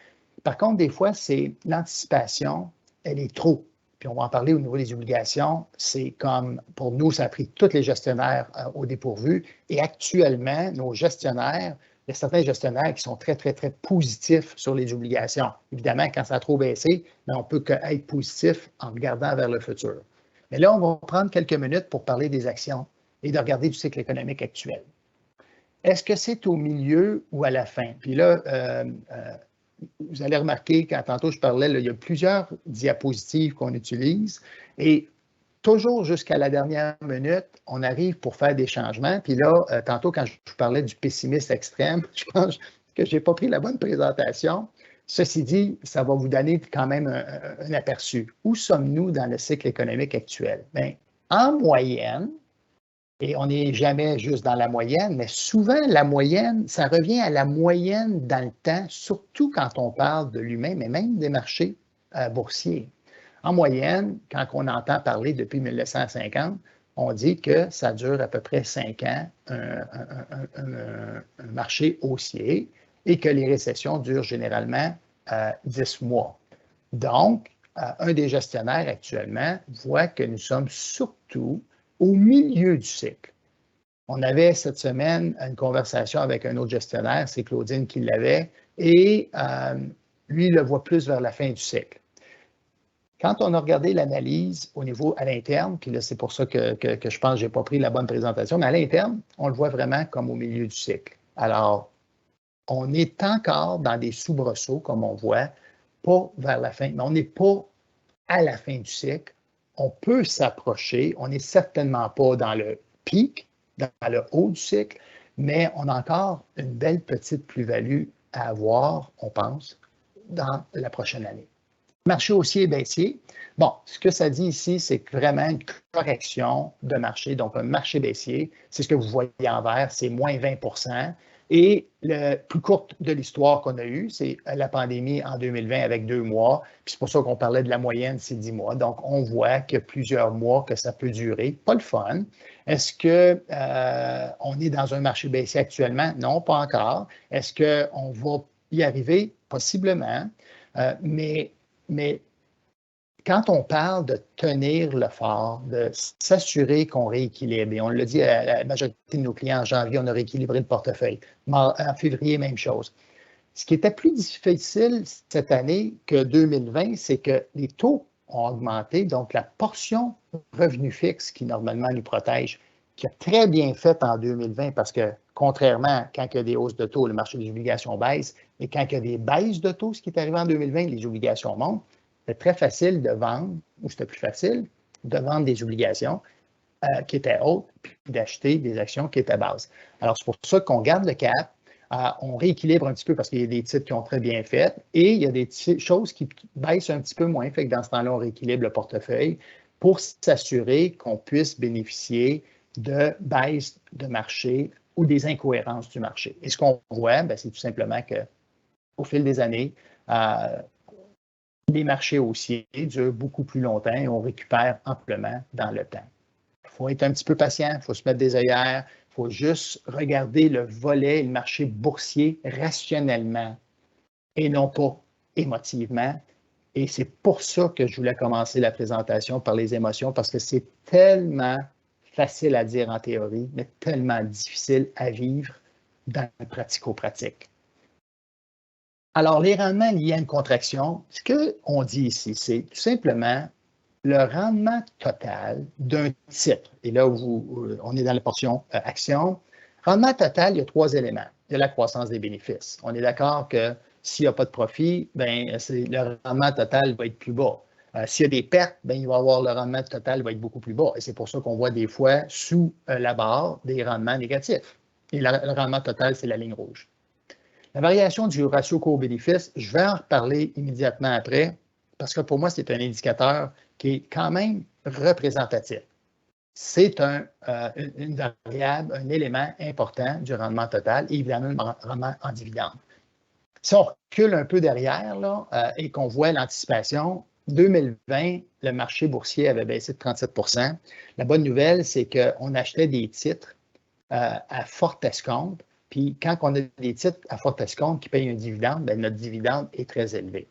Par contre, des fois, c'est l'anticipation, elle est trop. Puis on va en parler au niveau des obligations. C'est comme, pour nous, ça a pris tous les gestionnaires au dépourvu. Et actuellement, nos gestionnaires, il y a certains gestionnaires qui sont très, très, très positifs sur les obligations. Évidemment, quand ça a trop baissé, bien, on ne peut qu'être positif en regardant vers le futur. Mais là, on va prendre quelques minutes pour parler des actions et de regarder du cycle économique actuel. Est-ce que c'est au milieu ou à la fin? Puis là, vous allez remarquer, quand tantôt je parlais, là, il y a plusieurs diapositives qu'on utilise et toujours jusqu'à la dernière minute, on arrive pour faire des changements. Puis là, tantôt, quand je vous parlais du pessimiste extrême, je pense que je n'ai pas pris la bonne présentation. Ceci dit, ça va vous donner quand même un aperçu. Où sommes-nous dans le cycle économique actuel? Bien, en moyenne, et on n'est jamais juste dans la moyenne, mais souvent, la moyenne, ça revient à la moyenne dans le temps, surtout quand on parle de l'humain, mais même des marchés boursiers. En moyenne, quand on entend parler depuis 1950, on dit que ça dure à peu près 5 ans, un marché haussier, et que les récessions durent généralement 10 mois. Donc, un des gestionnaires actuellement voit que nous sommes surtout au milieu du cycle. On avait cette semaine une conversation avec un autre gestionnaire, c'est Claudine qui l'avait, et lui, il le voit plus vers la fin du cycle. Quand on a regardé l'analyse au niveau à l'interne, puis là, c'est pour ça que je pense que je n'ai pas pris la bonne présentation, mais à l'interne, on le voit vraiment comme au milieu du cycle. Alors, on est encore dans des soubresauts, comme on voit, pas vers la fin, mais on n'est pas à la fin du cycle. On peut s'approcher, on n'est certainement pas dans le pic, dans le haut du cycle, mais on a encore une belle petite plus-value à avoir, on pense, dans la prochaine année. Marché haussier et baissier. Bon, ce que ça dit ici, c'est vraiment une correction de marché. Donc, un marché baissier, c'est ce que vous voyez en vert, c'est moins 20 %. Et le plus courte de l'histoire qu'on a eue, c'est la pandémie en 2020 avec 2 mois. Puis c'est pour ça qu'on parlait de la moyenne, c'est 10 mois. Donc, on voit qu'il y a plusieurs mois que ça peut durer. Pas le fun. Est-ce qu'on est dans un marché baissier actuellement? Non, pas encore. Est-ce qu'on va y arriver? Possiblement. Mais quand on parle de tenir le fort, de s'assurer qu'on rééquilibre, et on l'a dit à la majorité de nos clients en janvier, on a rééquilibré le portefeuille. En février, même chose. Ce qui était plus difficile cette année que 2020, c'est que les taux ont augmenté, donc la portion revenu fixe qui normalement nous protège, qui a très bien fait en 2020 parce que contrairement quand il y a des hausses de taux, le marché des obligations baisse, et quand il y a des baisses de taux, ce qui est arrivé en 2020, les obligations montent, c'était très facile de vendre, ou c'était plus facile de vendre des obligations qui étaient hautes, puis d'acheter des actions qui étaient basses. Alors, c'est pour ça qu'on garde le cap, on rééquilibre un petit peu parce qu'il y a des titres qui ont très bien fait et il y a des choses qui baissent un petit peu moins. Fait que dans ce temps-là, on rééquilibre le portefeuille pour s'assurer qu'on puisse bénéficier de baisses de marché ou des incohérences du marché. Et ce qu'on voit, c'est tout simplement qu'au fil des années, les marchés haussiers durent beaucoup plus longtemps et on récupère amplement dans le temps. Il faut être un petit peu patient, il faut se mettre des œillères, il faut juste regarder le volet, le marché boursier rationnellement et non pas émotivement. Et c'est pour ça que je voulais commencer la présentation par les émotions, parce que c'est tellement facile à dire en théorie, mais tellement difficile à vivre dans le pratico-pratique. Alors, les rendements liés à une contraction, ce qu'on dit ici, c'est tout simplement le rendement total d'un titre. Et là, on est dans la portion action. Rendement total, il y a 3 éléments. Il y a la croissance des bénéfices. On est d'accord que s'il n'y a pas de profit, le rendement total va être plus bas. S'il y a des pertes, il va y avoir le rendement total va être beaucoup plus bas. Et c'est pour ça qu'on voit des fois sous la barre des rendements négatifs. Et le rendement total, c'est la ligne rouge. La variation du ratio court-bénéfice, je vais en reparler immédiatement après, parce que pour moi, c'est un indicateur qui est quand même représentatif. C'est une variable, un élément important du rendement total, et évidemment, le rendement en dividende. Si on recule un peu derrière là, et qu'on voit l'anticipation, 2020, le marché boursier avait baissé de 37 %. La bonne nouvelle, c'est qu'on achetait des titres à fort escompte. Puis quand on a des titres à fort escompte qui payent un dividende, notre dividende est très élevé.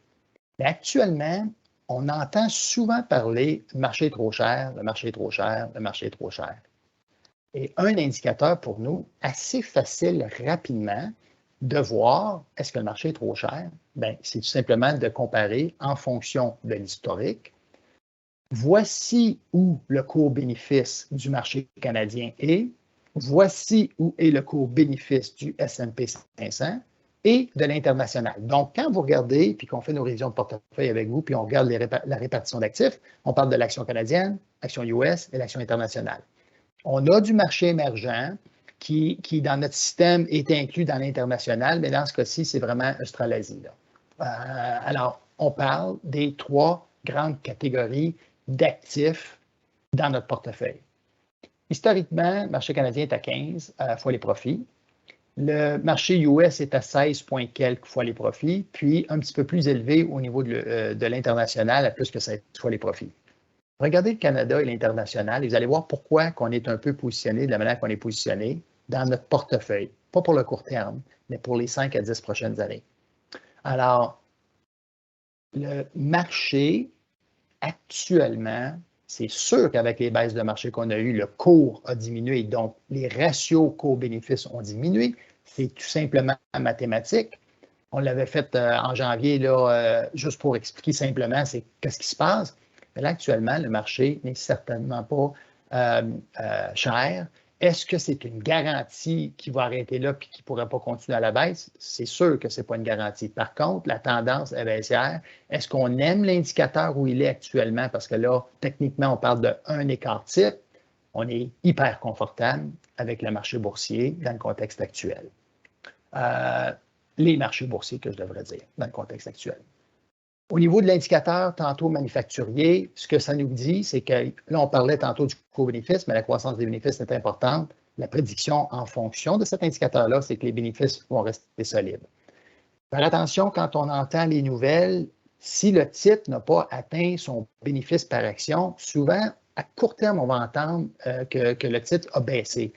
Mais actuellement, on entend souvent parler « le marché est trop cher, le marché est trop cher, le marché est trop cher ». Et un indicateur pour nous, assez facile rapidement de voir est-ce que le marché est trop cher, c'est tout simplement de comparer en fonction de l'historique. Voici où le court-bénéfice du marché canadien est. Voici où est le court-bénéfice du S&P 500 et de l'international. Donc, quand vous regardez, puis qu'on fait nos révisions de portefeuille avec vous, puis on regarde la répartition d'actifs, on parle de l'action canadienne, l'action US et l'action internationale. On a du marché émergent qui dans notre système, est inclus dans l'international, mais dans ce cas-ci, c'est vraiment Australasie. Alors, on parle des 3 grandes catégories d'actifs dans notre portefeuille. Historiquement, le marché canadien est à 15 fois les profits. Le marché US est à 16 points quelques fois les profits, puis un petit peu plus élevé au niveau de l'international à plus que 16 fois les profits. Regardez le Canada et l'international et vous allez voir pourquoi on est un peu positionné de la manière qu'on est positionné dans notre portefeuille. Pas pour le court terme, mais pour les 5 à 10 prochaines années. Alors, le marché, actuellement, c'est sûr qu'avec les baisses de marché qu'on a eues, le cours a diminué, donc les ratios cours-bénéfices ont diminué. C'est tout simplement mathématique. On l'avait fait en janvier, là, juste pour expliquer simplement qu'est-ce qui se passe. Mais là, actuellement, le marché n'est certainement pas cher. Est-ce que c'est une garantie qui va arrêter là et qui ne pourrait pas continuer à la baisse? C'est sûr que ce n'est pas une garantie. Par contre, la tendance est baissière. Est-ce qu'on aime l'indicateur où il est actuellement? Parce que là, techniquement, on parle d'un écart type. On est hyper confortable avec le marché boursier dans le contexte actuel. Les marchés boursiers, que je devrais dire, dans le contexte actuel. Au niveau de l'indicateur, tantôt manufacturier, ce que ça nous dit, c'est que là, on parlait tantôt du coût-bénéfice, mais la croissance des bénéfices est importante. La prédiction en fonction de cet indicateur-là, c'est que les bénéfices vont rester solides. Faire attention quand on entend les nouvelles, si le titre n'a pas atteint son bénéfice par action, souvent, à court terme, on va entendre que le titre a baissé.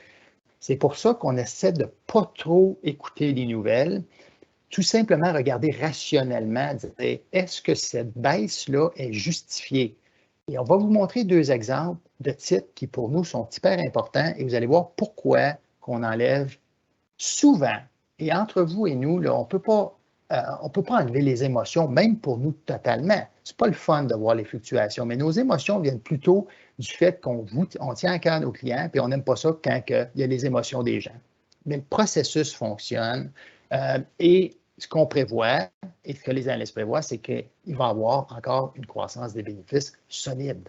C'est pour ça qu'on essaie de ne pas trop écouter les nouvelles. Tout simplement regarder rationnellement, dire est-ce que cette baisse-là est justifiée? Et on va vous montrer deux exemples de titres qui, pour nous, sont hyper importants et vous allez voir pourquoi qu'on enlève souvent. Et entre vous et nous, là, on ne peut pas enlever les émotions, même pour nous totalement. Ce n'est pas le fun de voir les fluctuations, mais nos émotions viennent plutôt du fait qu'on tient à cœur nos clients et on n'aime pas ça quand il y a les émotions des gens. Mais le processus fonctionne. Et ce qu'on prévoit et ce que les analystes prévoient, c'est qu'il va y avoir encore une croissance des bénéfices solide.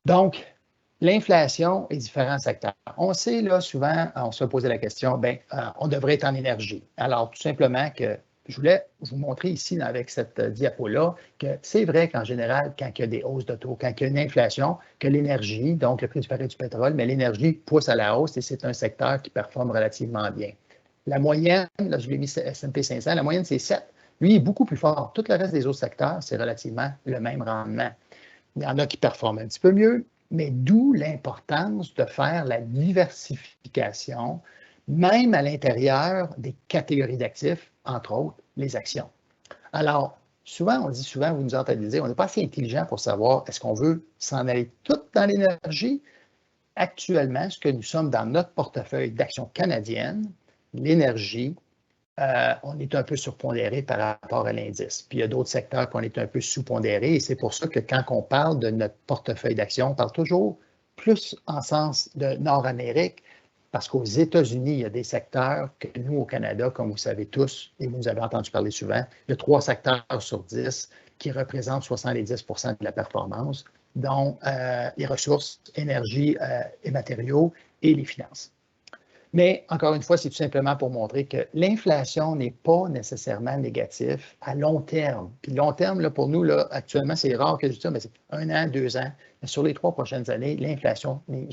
Donc, l'inflation et différents secteurs. On sait, là, souvent, on se fait poser la question, on devrait être en énergie. Alors, tout simplement que je voulais vous montrer ici, avec cette diapo-là, que c'est vrai qu'en général, quand il y a des hausses de taux, quand il y a une inflation, que l'énergie, donc le prix du baril du pétrole, mais l'énergie pousse à la hausse et c'est un secteur qui performe relativement bien. La moyenne, là, je l'ai mis S&P 500, la moyenne, c'est 7. Lui, il est beaucoup plus fort. Tout le reste des autres secteurs, c'est relativement le même rendement. Il y en a qui performent un petit peu mieux, mais d'où l'importance de faire la diversification, même à l'intérieur des catégories d'actifs, entre autres, les actions. Alors, souvent, on dit souvent, vous nous entendez dire, on n'est pas assez intelligent pour savoir est-ce qu'on veut s'en aller tout dans l'énergie. Actuellement, ce que nous sommes dans notre portefeuille d'actions canadiennes, l'énergie, on est un peu surpondéré par rapport à l'indice. Puis il y a d'autres secteurs qu'on est un peu sous-pondéré et c'est pour ça que quand on parle de notre portefeuille d'actions, on parle toujours plus en sens de Nord-Amérique parce qu'aux États-Unis, il y a des secteurs que nous, au Canada, comme vous savez tous, et vous nous avez entendu parler souvent, il y a 3 secteurs sur 10 qui représentent 70 de la performance, dont les ressources, énergie et matériaux et les finances. Mais encore une fois, c'est tout simplement pour montrer que l'inflation n'est pas nécessairement négative à long terme. Puis long terme, là, pour nous, là, actuellement, c'est rare que je dise ça, mais c'est 1 an, 2 ans. Mais sur les 3 prochaines années, l'inflation n'est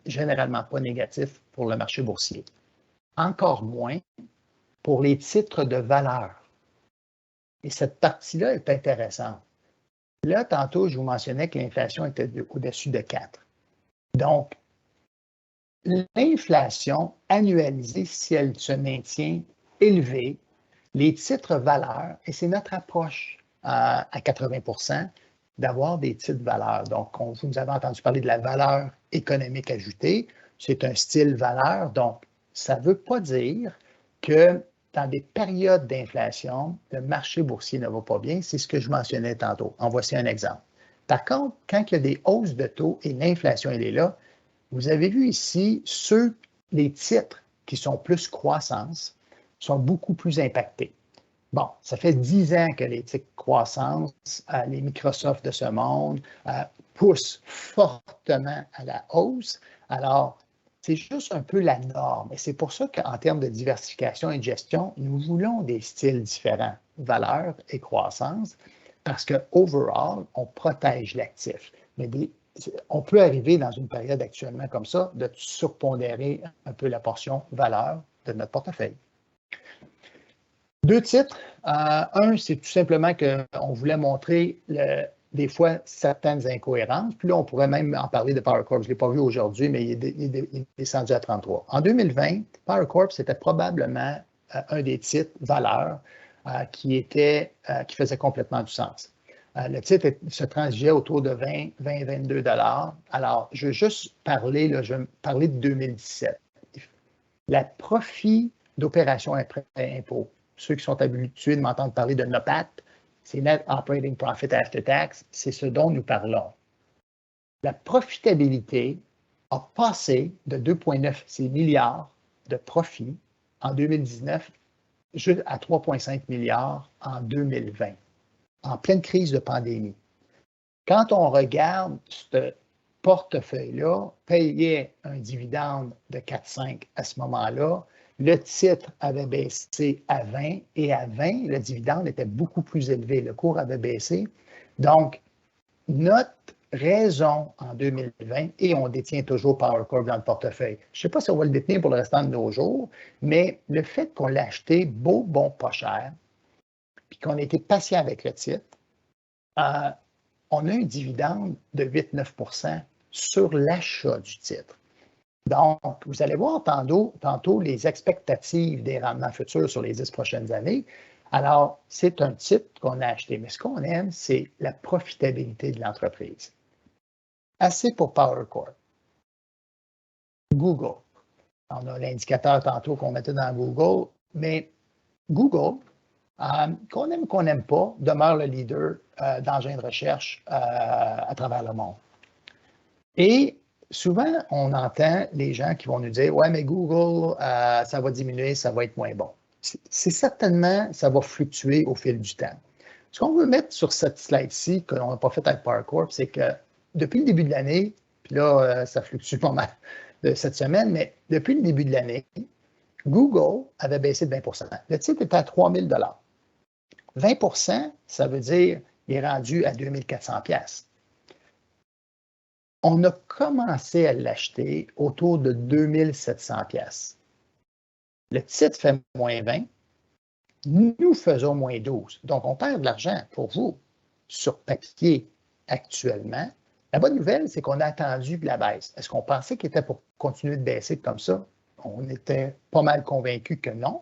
généralement pas négative pour le marché boursier. Encore moins pour les titres de valeur. Et cette partie-là est intéressante. Là, tantôt, je vous mentionnais que l'inflation était au-dessus de 4. Donc, l'inflation annualisée, si elle se maintient élevée, les titres valeurs, et c'est notre approche à 80 d'avoir des titres valeurs. Donc, vous nous avez entendu parler de la valeur économique ajoutée. C'est un style valeur. Donc, ça ne veut pas dire que dans des périodes d'inflation, le marché boursier ne va pas bien. C'est ce que je mentionnais tantôt. En voici un exemple. Par contre, quand il y a des hausses de taux et l'inflation, elle est là, vous avez vu ici, les titres qui sont plus croissance sont beaucoup plus impactés. Bon, ça fait 10 ans que les titres croissance, les Microsoft de ce monde, poussent fortement à la hausse. Alors, c'est juste un peu la norme. Et c'est pour ça qu'en termes de diversification et de gestion, nous voulons des styles différents, valeur et croissance, parce que overall, on protège l'actif. Mais on peut arriver dans une période actuellement comme ça de surpondérer un peu la portion valeur de notre portefeuille. 2 titres. Un, c'est tout simplement qu'on voulait montrer des fois certaines incohérences. Puis là, on pourrait même en parler de Power Corp. Je ne l'ai pas vu aujourd'hui, mais il est descendu à 33. En 2020, Power Corp, c'était probablement un des titres valeurs qui faisait complètement du sens. Le titre se transigeait autour de 20-22 $. Alors, je vais juste parler de 2017. La profit d'opération après impôt. Ceux qui sont habitués de m'entendre parler de NOPAT, c'est Net Operating Profit After Tax, c'est ce dont nous parlons. La profitabilité a passé de 2,9 milliards de profit en 2019 à 3,5 milliards en 2020. En pleine crise de pandémie. Quand on regarde ce portefeuille-là, payer un dividende de 4,5 à ce moment-là, Le titre avait baissé à 20 et à 20, le dividende était beaucoup plus élevé. Le cours avait baissé. Donc, notre raison en 2020, et on détient toujours PowerCorp dans le portefeuille. Je ne sais pas si on va le détenir pour le restant de nos jours, mais le fait qu'on l'a acheté beau, bon, pas cher, puis qu'on a été patient avec le titre, on a un dividende de 8-9 % sur l'achat du titre. Donc, vous allez voir tantôt les expectatives des rendements futurs sur les 10 prochaines années. Alors, c'est un titre qu'on a acheté, mais ce qu'on aime, c'est la profitabilité de l'entreprise. Assez pour PowerCorp. Google. On a l'indicateur tantôt qu'on mettait dans Google, mais Google, qu'on n'aime pas, demeure le leader d'engins de recherche à travers le monde. Et souvent, on entend les gens qui vont nous dire « Ouais, mais Google, ça va diminuer, ça va être moins bon. » C'est certainement, ça va fluctuer au fil du temps. Ce qu'on veut mettre sur cette slide-ci, qu'on n'a pas fait avec PowerCorp, c'est que depuis le début de l'année, puis là, ça fluctue pas mal cette semaine, mais depuis le début de l'année, Google avait baissé de 20 %. Le titre était à 3 000 $. 20 %, ça veut dire qu'il est rendu à 2 400 $. On a commencé à l'acheter autour de 2 700 $. Le titre fait moins 20. Nous faisons moins 12. Donc, on perd de l'argent pour vous sur papier actuellement. La bonne nouvelle, c'est qu'on a attendu de la baisse. Est-ce qu'on pensait qu'il était pour continuer de baisser comme ça? On était pas mal convaincus que non,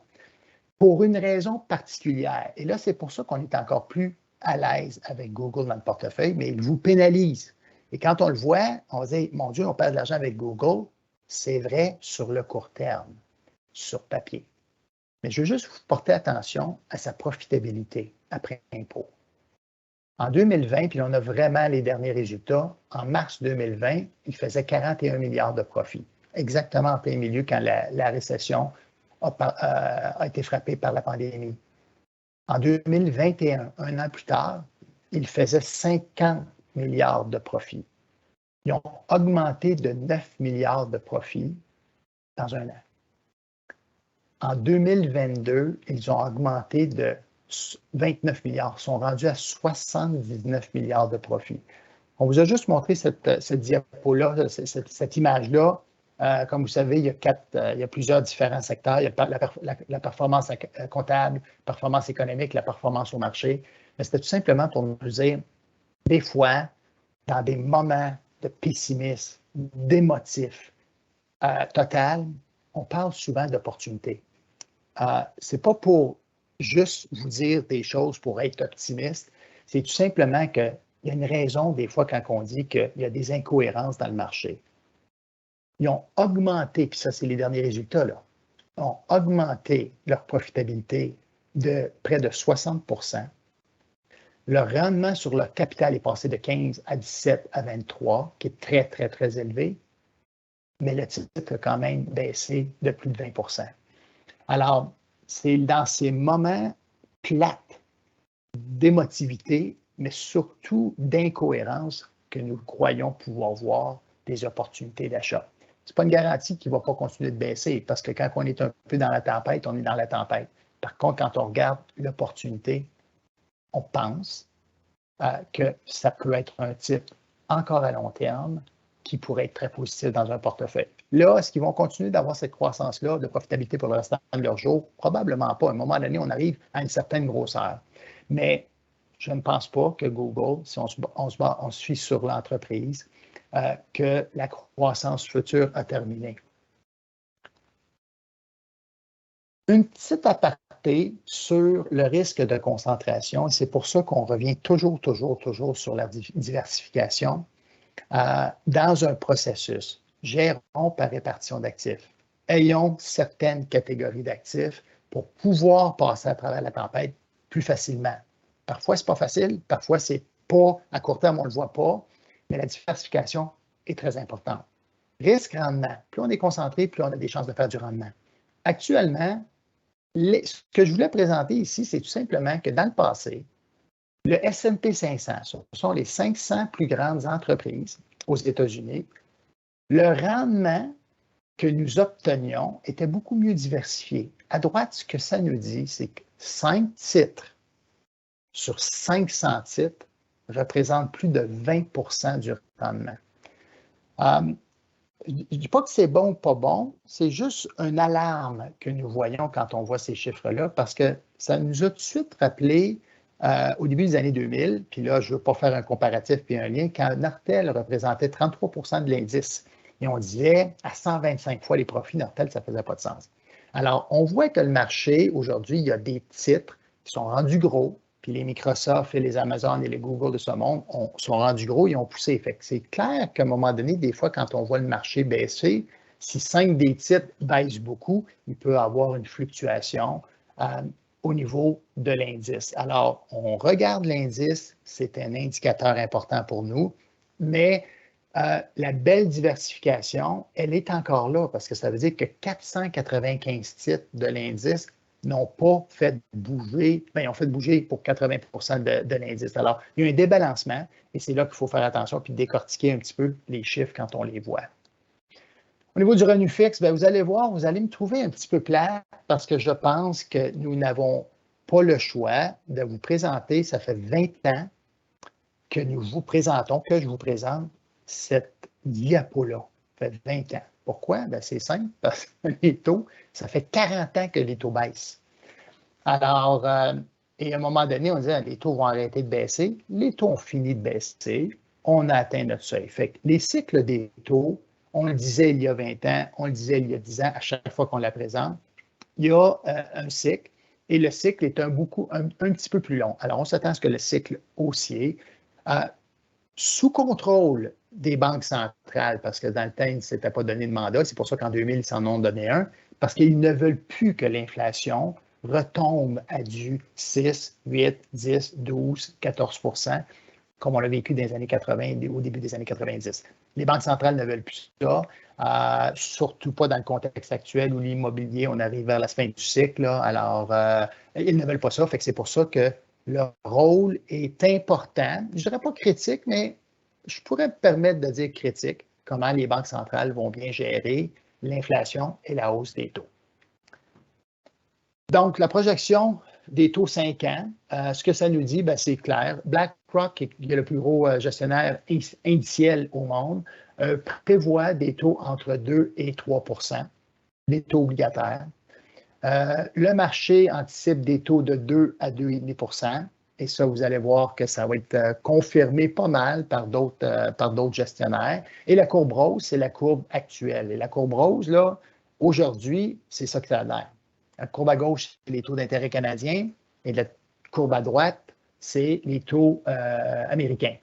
pour une raison particulière. Et là, c'est pour ça qu'on est encore plus à l'aise avec Google dans le portefeuille, mais il vous pénalise. Et quand on le voit, on va dire, mon Dieu, on perd de l'argent avec Google. C'est vrai sur le court terme, sur papier. Mais je veux juste vous porter attention à sa profitabilité après impôt. En 2020, puis on a vraiment les derniers résultats, en mars 2020, il faisait 41 milliards de profit, exactement en plein milieu quand la récession a été frappée par la pandémie. En 2021, un an plus tard, il faisait 50 milliards de profit. Ils ont augmenté de 9 milliards de profit dans un an. En 2022, ils ont augmenté de 29 milliards, ils sont rendus à 79 milliards de profit. On vous a juste montré cette diapo-là, cette image-là. Comme vous savez, il y a plusieurs différents secteurs. Il y a la performance comptable, performance économique, la performance au marché. Mais c'était tout simplement pour nous dire, des fois, dans des moments de pessimisme, d'émotif total, on parle souvent d'opportunités. Ce n'est pas pour juste vous dire des choses pour être optimiste, c'est tout simplement qu'il y a une raison des fois quand on dit qu'il y a des incohérences dans le marché. Ils ont augmenté, puis ça c'est les derniers résultats, là, ont augmenté leur profitabilité de près de 60 %. Leur rendement sur leur capital est passé de 15 à 17 à 23, qui est très, très, très élevé, mais le titre a quand même baissé de plus de 20 %. Alors, c'est dans ces moments plates d'émotivité, mais surtout d'incohérence que nous croyons pouvoir voir des opportunités d'achat. Ce n'est pas une garantie qu'il ne va pas continuer de baisser, parce que quand on est un peu dans la tempête, on est dans la tempête. Par contre, quand on regarde l'opportunité, on pense que ça peut être un titre encore à long terme qui pourrait être très positif dans un portefeuille. Là, est-ce qu'ils vont continuer d'avoir cette croissance-là de profitabilité pour le restant de leur jour? Probablement pas. À un moment donné, on arrive à une certaine grosseur. Mais je ne pense pas que Google, si on se fie sur l'entreprise, que la croissance future a terminé. Une petite aparté sur le risque de concentration, et c'est pour ça qu'on revient toujours sur la diversification. Dans un processus, gérons par répartition d'actifs. Ayons certaines catégories d'actifs pour pouvoir passer à travers la tempête plus facilement. Parfois, ce n'est pas facile, parfois, c'est pas, à court terme, on ne le voit pas, mais la diversification est très importante. Risque-rendement, plus on est concentré, plus on a des chances de faire du rendement. Actuellement, ce que je voulais présenter ici, c'est tout simplement que dans le passé, le S&P 500, ce sont les 500 plus grandes entreprises aux États-Unis. Le rendement que nous obtenions était beaucoup mieux diversifié. À droite, ce que ça nous dit, c'est que 5 titres sur 500 titres représentent plus de 20 du rendement. Je ne dis pas que c'est bon ou pas bon, c'est juste une alarme que nous voyons quand on voit ces chiffres-là, parce que ça nous a tout de suite rappelé au début des années 2000, puis là, je ne veux pas faire un comparatif puis un lien, quand Nortel représentait 33 de l'indice, et on disait à 125 fois les profits, Nortel, ça ne faisait pas de sens. Alors, on voit que le marché, aujourd'hui, il y a des titres qui sont rendus gros, puis les Microsoft et les Amazon et les Google de ce monde sont rendus gros, ils ont poussé. Fait que c'est clair qu'à un moment donné, des fois, quand on voit le marché baisser, si 5 des titres baissent beaucoup, il peut y avoir une fluctuation au niveau de l'indice. Alors, on regarde l'indice, c'est un indicateur important pour nous, mais la belle diversification, elle est encore là parce que ça veut dire que 495 titres de l'indice n'ont pas fait bouger, bien, ils ont fait bouger pour 80 de l'indice. Alors, il y a un débalancement et c'est là qu'il faut faire attention puis décortiquer un petit peu les chiffres quand on les voit. Au niveau du revenu fixe, bien, vous allez voir, vous allez me trouver un petit peu plate parce que je pense que nous n'avons pas le choix de vous présenter, ça fait 20 ans que nous vous présentons, que je vous présente cette diapo-là. Ça fait 20 ans. Pourquoi? Bien, c'est simple, parce que les taux, ça fait 40 ans que les taux baissent. Alors, et à un moment donné, on disait, les taux vont arrêter de baisser. Les taux ont fini de baisser. On a atteint notre seuil. Fait que les cycles des taux, on le disait il y a 20 ans, on le disait il y a 10 ans, à chaque fois qu'on la présente, il y a un cycle. Et le cycle est un petit peu plus long. Alors, on s'attend à ce que le cycle haussier, sous contrôle des banques centrales, parce que dans le temps, ils ne s'étaient pas donné de mandat. C'est pour ça qu'en 2000, ils s'en ont donné un, parce qu'ils ne veulent plus que l'inflation retombe à du 6, 8, 10, 12, 14 comme on l'a vécu dans les années 80, au début des années 90. Les banques centrales ne veulent plus ça, surtout pas dans le contexte actuel où l'immobilier, on arrive vers la fin du cycle. Là, alors, ils ne veulent pas ça, fait que c'est pour ça que leur rôle est important. Je ne dirais pas critique, mais je pourrais me permettre de dire critique, comment les banques centrales vont bien gérer l'inflation et la hausse des taux. Donc, la projection des taux 5 ans, ce que ça nous dit, c'est clair. BlackRock, qui est le plus gros gestionnaire indiciel au monde, prévoit des taux entre 2 et 3 des taux obligataires. Le marché anticipe des taux de 2 à 2,5 et ça, vous allez voir que ça va être confirmé pas mal par d'autres gestionnaires. Et la courbe rose, c'est la courbe actuelle. Et la courbe rose, là, aujourd'hui, c'est ça que ça a l'air. La courbe à gauche, c'est les taux d'intérêt canadiens et la courbe à droite, c'est les taux américains.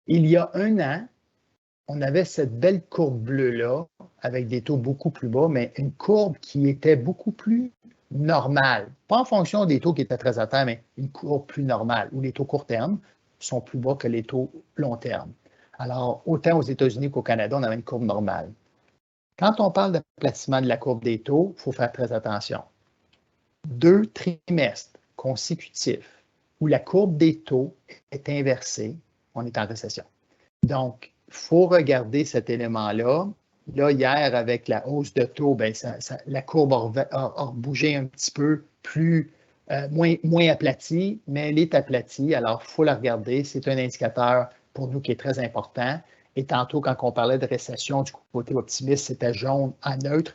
Il y a un an, on avait cette belle courbe bleue-là avec des taux beaucoup plus bas, mais une courbe qui était beaucoup plus normale. Pas en fonction des taux qui étaient très à terme, mais une courbe plus normale, où les taux court terme sont plus bas que les taux long terme. Alors, autant aux États-Unis qu'au Canada, on avait une courbe normale. Quand on parle d'aplatissement de la courbe des taux, il faut faire très attention. 2 trimestres consécutifs où la courbe des taux est inversée, on est en récession. Donc, il faut regarder cet élément-là. Là, hier, avec la hausse de taux, la courbe a bougé un petit peu plus, moins aplatie, mais elle est aplatie. Alors, il faut la regarder. C'est un indicateur pour nous qui est très important. Et tantôt, quand on parlait de récession du côté optimiste, c'était jaune à neutre.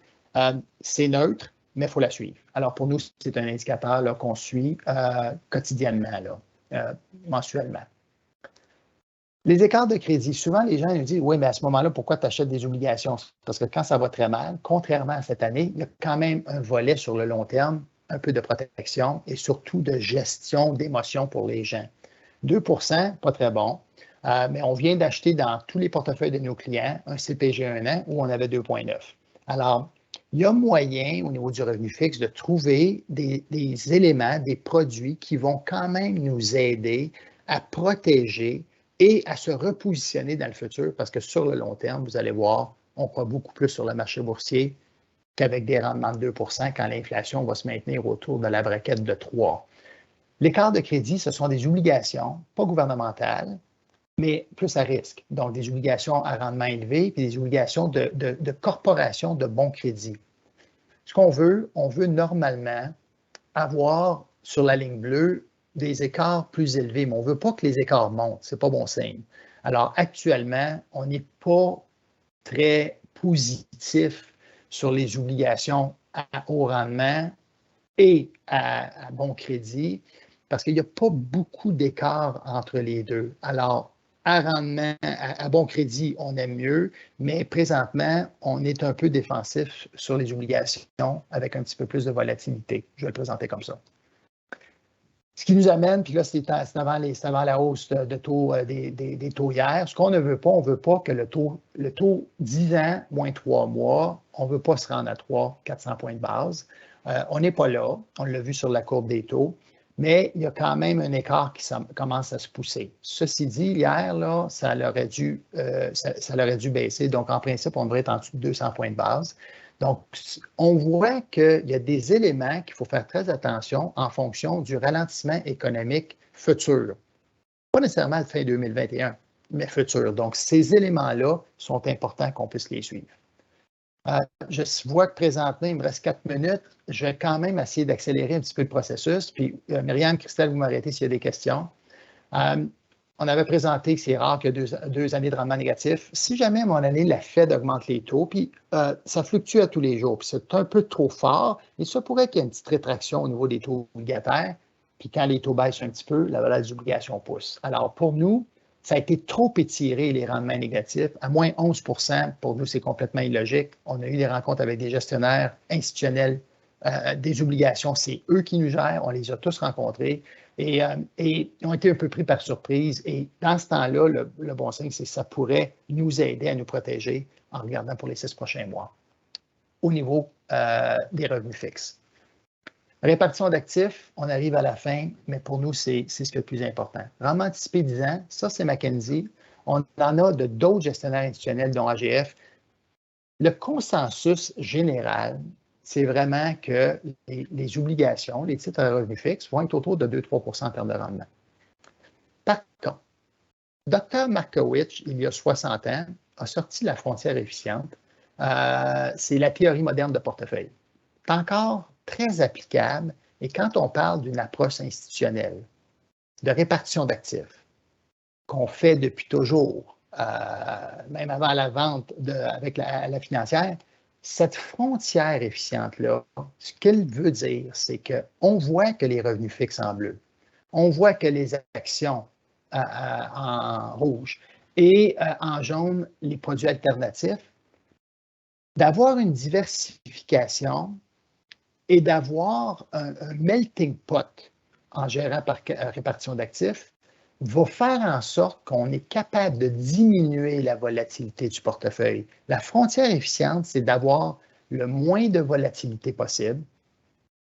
C'est neutre, mais il faut la suivre. Alors, pour nous, c'est un indicateur qu'on suit quotidiennement, mensuellement. Les écarts de crédit, souvent les gens nous disent « Oui, mais à ce moment-là, pourquoi tu achètes des obligations? » Parce que quand ça va très mal, contrairement à cette année, il y a quand même un volet sur le long terme, un peu de protection et surtout de gestion d'émotions pour les gens. 2 pas très bon, mais on vient d'acheter dans tous les portefeuilles de nos clients un CPG 1 an où on avait 2,9. Alors, il y a moyen, au niveau du revenu fixe, de trouver des éléments, des produits qui vont quand même nous aider à protéger et à se repositionner dans le futur parce que sur le long terme, vous allez voir, on croit beaucoup plus sur le marché boursier qu'avec des rendements de 2 quand l'inflation va se maintenir autour de la braquette de 3. Les cartes de crédit, ce sont des obligations, pas gouvernementales, mais plus à risque. Donc, des obligations à rendement élevé puis des obligations de corporation de bon crédit. Ce qu'on veut, on veut normalement avoir sur la ligne bleue des écarts plus élevés, mais on ne veut pas que les écarts montent. Ce n'est pas bon signe. Alors, actuellement, on n'est pas très positif sur les obligations à haut rendement et à bon crédit parce qu'il n'y a pas beaucoup d'écart entre les deux. Alors, à rendement, à bon crédit, on aime mieux, mais présentement, on est un peu défensif sur les obligations avec un petit peu plus de volatilité. Je vais le présenter comme ça. Ce qui nous amène, puis là, c'est avant la hausse de taux, des taux hier. Ce qu'on ne veut pas, on ne veut pas que le taux 10 ans moins 3 mois, on ne veut pas se rendre à 400 points de base. On n'est pas là. On l'a vu sur la courbe des taux. Mais il y a quand même un écart qui commence à se pousser. Ceci dit, hier, là, ça aurait dû baisser. Donc, en principe, on devrait être en dessous de 200 points de base. Donc, on voit qu'il y a des éléments qu'il faut faire très attention en fonction du ralentissement économique futur. Pas nécessairement le fin 2021, mais futur. Donc, ces éléments-là sont importants qu'on puisse les suivre. Je vois que présentement, il me reste 4 minutes. Je vais quand même essayer d'accélérer un petit peu le processus. Puis, Myriam, Christelle, vous m'arrêtez s'il y a des questions. On avait présenté que c'est rare qu'il y ait deux années de rendement négatif. Si jamais, à mon année, la Fed augmente les taux, puis ça fluctue à tous les jours, puis c'est un peu trop fort, et ça pourrait qu'il y ait une petite rétraction au niveau des taux obligataires, puis quand les taux baissent un petit peu, la valeur des obligations pousse. Alors, pour nous, ça a été trop étiré, les rendements négatifs. À moins 11 % pour nous, c'est complètement illogique. On a eu des rencontres avec des gestionnaires institutionnels des obligations. C'est eux qui nous gèrent. On les a tous rencontrés et ont été un peu pris par surprise. Et dans ce temps-là, le bon signe, c'est que ça pourrait nous aider à nous protéger en regardant pour les 6 prochains mois au niveau des revenus fixes. Répartition d'actifs, on arrive à la fin, mais pour nous, c'est ce qui est le plus important. Rendement anticipé 10 ans, ça, c'est McKinsey. On en a de d'autres gestionnaires institutionnels, dont AGF. Le consensus général, c'est vraiment que les obligations, les titres à revenus fixes, vont être autour de 2-3 % en termes de rendement. Par contre, Dr. Markowitz, il y a 60 ans, a sorti la frontière efficiente. C'est la théorie moderne de portefeuille. C'est encore très applicable et quand on parle d'une approche institutionnelle, de répartition d'actifs, qu'on fait depuis toujours, même avant la vente avec la financière, cette frontière efficiente-là, ce qu'elle veut dire, c'est qu'on voit que les revenus fixes en bleu, on voit que les actions en rouge et en jaune, les produits alternatifs, d'avoir une diversification et d'avoir un melting pot en gérant par répartition d'actifs va faire en sorte qu'on est capable de diminuer la volatilité du portefeuille. La frontière efficiente, c'est d'avoir le moins de volatilité possible.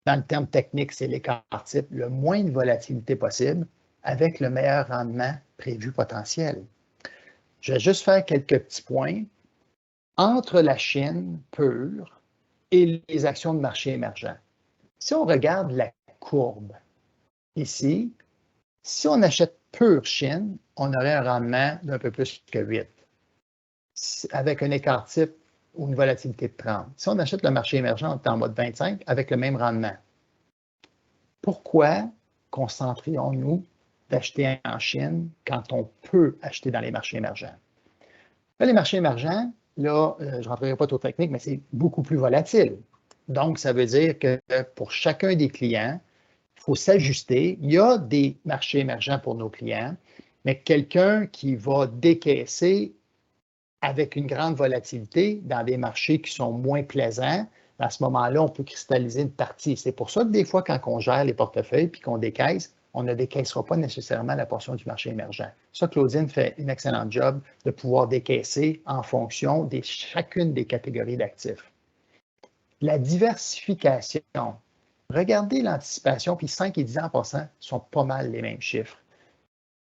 Dans le terme technique, c'est l'écart type, le moins de volatilité possible avec le meilleur rendement prévu potentiel. Je vais juste faire quelques petits points. Entre la Chine pure et les actions de marché émergents. Si on regarde la courbe ici, si on achète pure Chine, on aurait un rendement d'un peu plus que 8, avec un écart type ou une volatilité de 30. Si on achète le marché émergent, on est en mode 25 avec le même rendement. Pourquoi concentrions-nous d'acheter en Chine quand on peut acheter dans les marchés émergents? Là, les marchés émergents, là, je ne rentrerai pas trop technique, mais c'est beaucoup plus volatile. Donc, ça veut dire que pour chacun des clients, il faut s'ajuster. Il y a des marchés émergents pour nos clients, mais quelqu'un qui va décaisser avec une grande volatilité dans des marchés qui sont moins plaisants, à ce moment-là, on peut cristalliser une partie. C'est pour ça que des fois, quand on gère les portefeuilles puis qu'on décaisse, on ne décaissera pas nécessairement la portion du marché émergent. Ça, Claudine fait une excellente job de pouvoir décaisser en fonction de chacune des catégories d'actifs. La diversification. Regardez l'anticipation, puis 5 et 10 ans en passant sont pas mal les mêmes chiffres.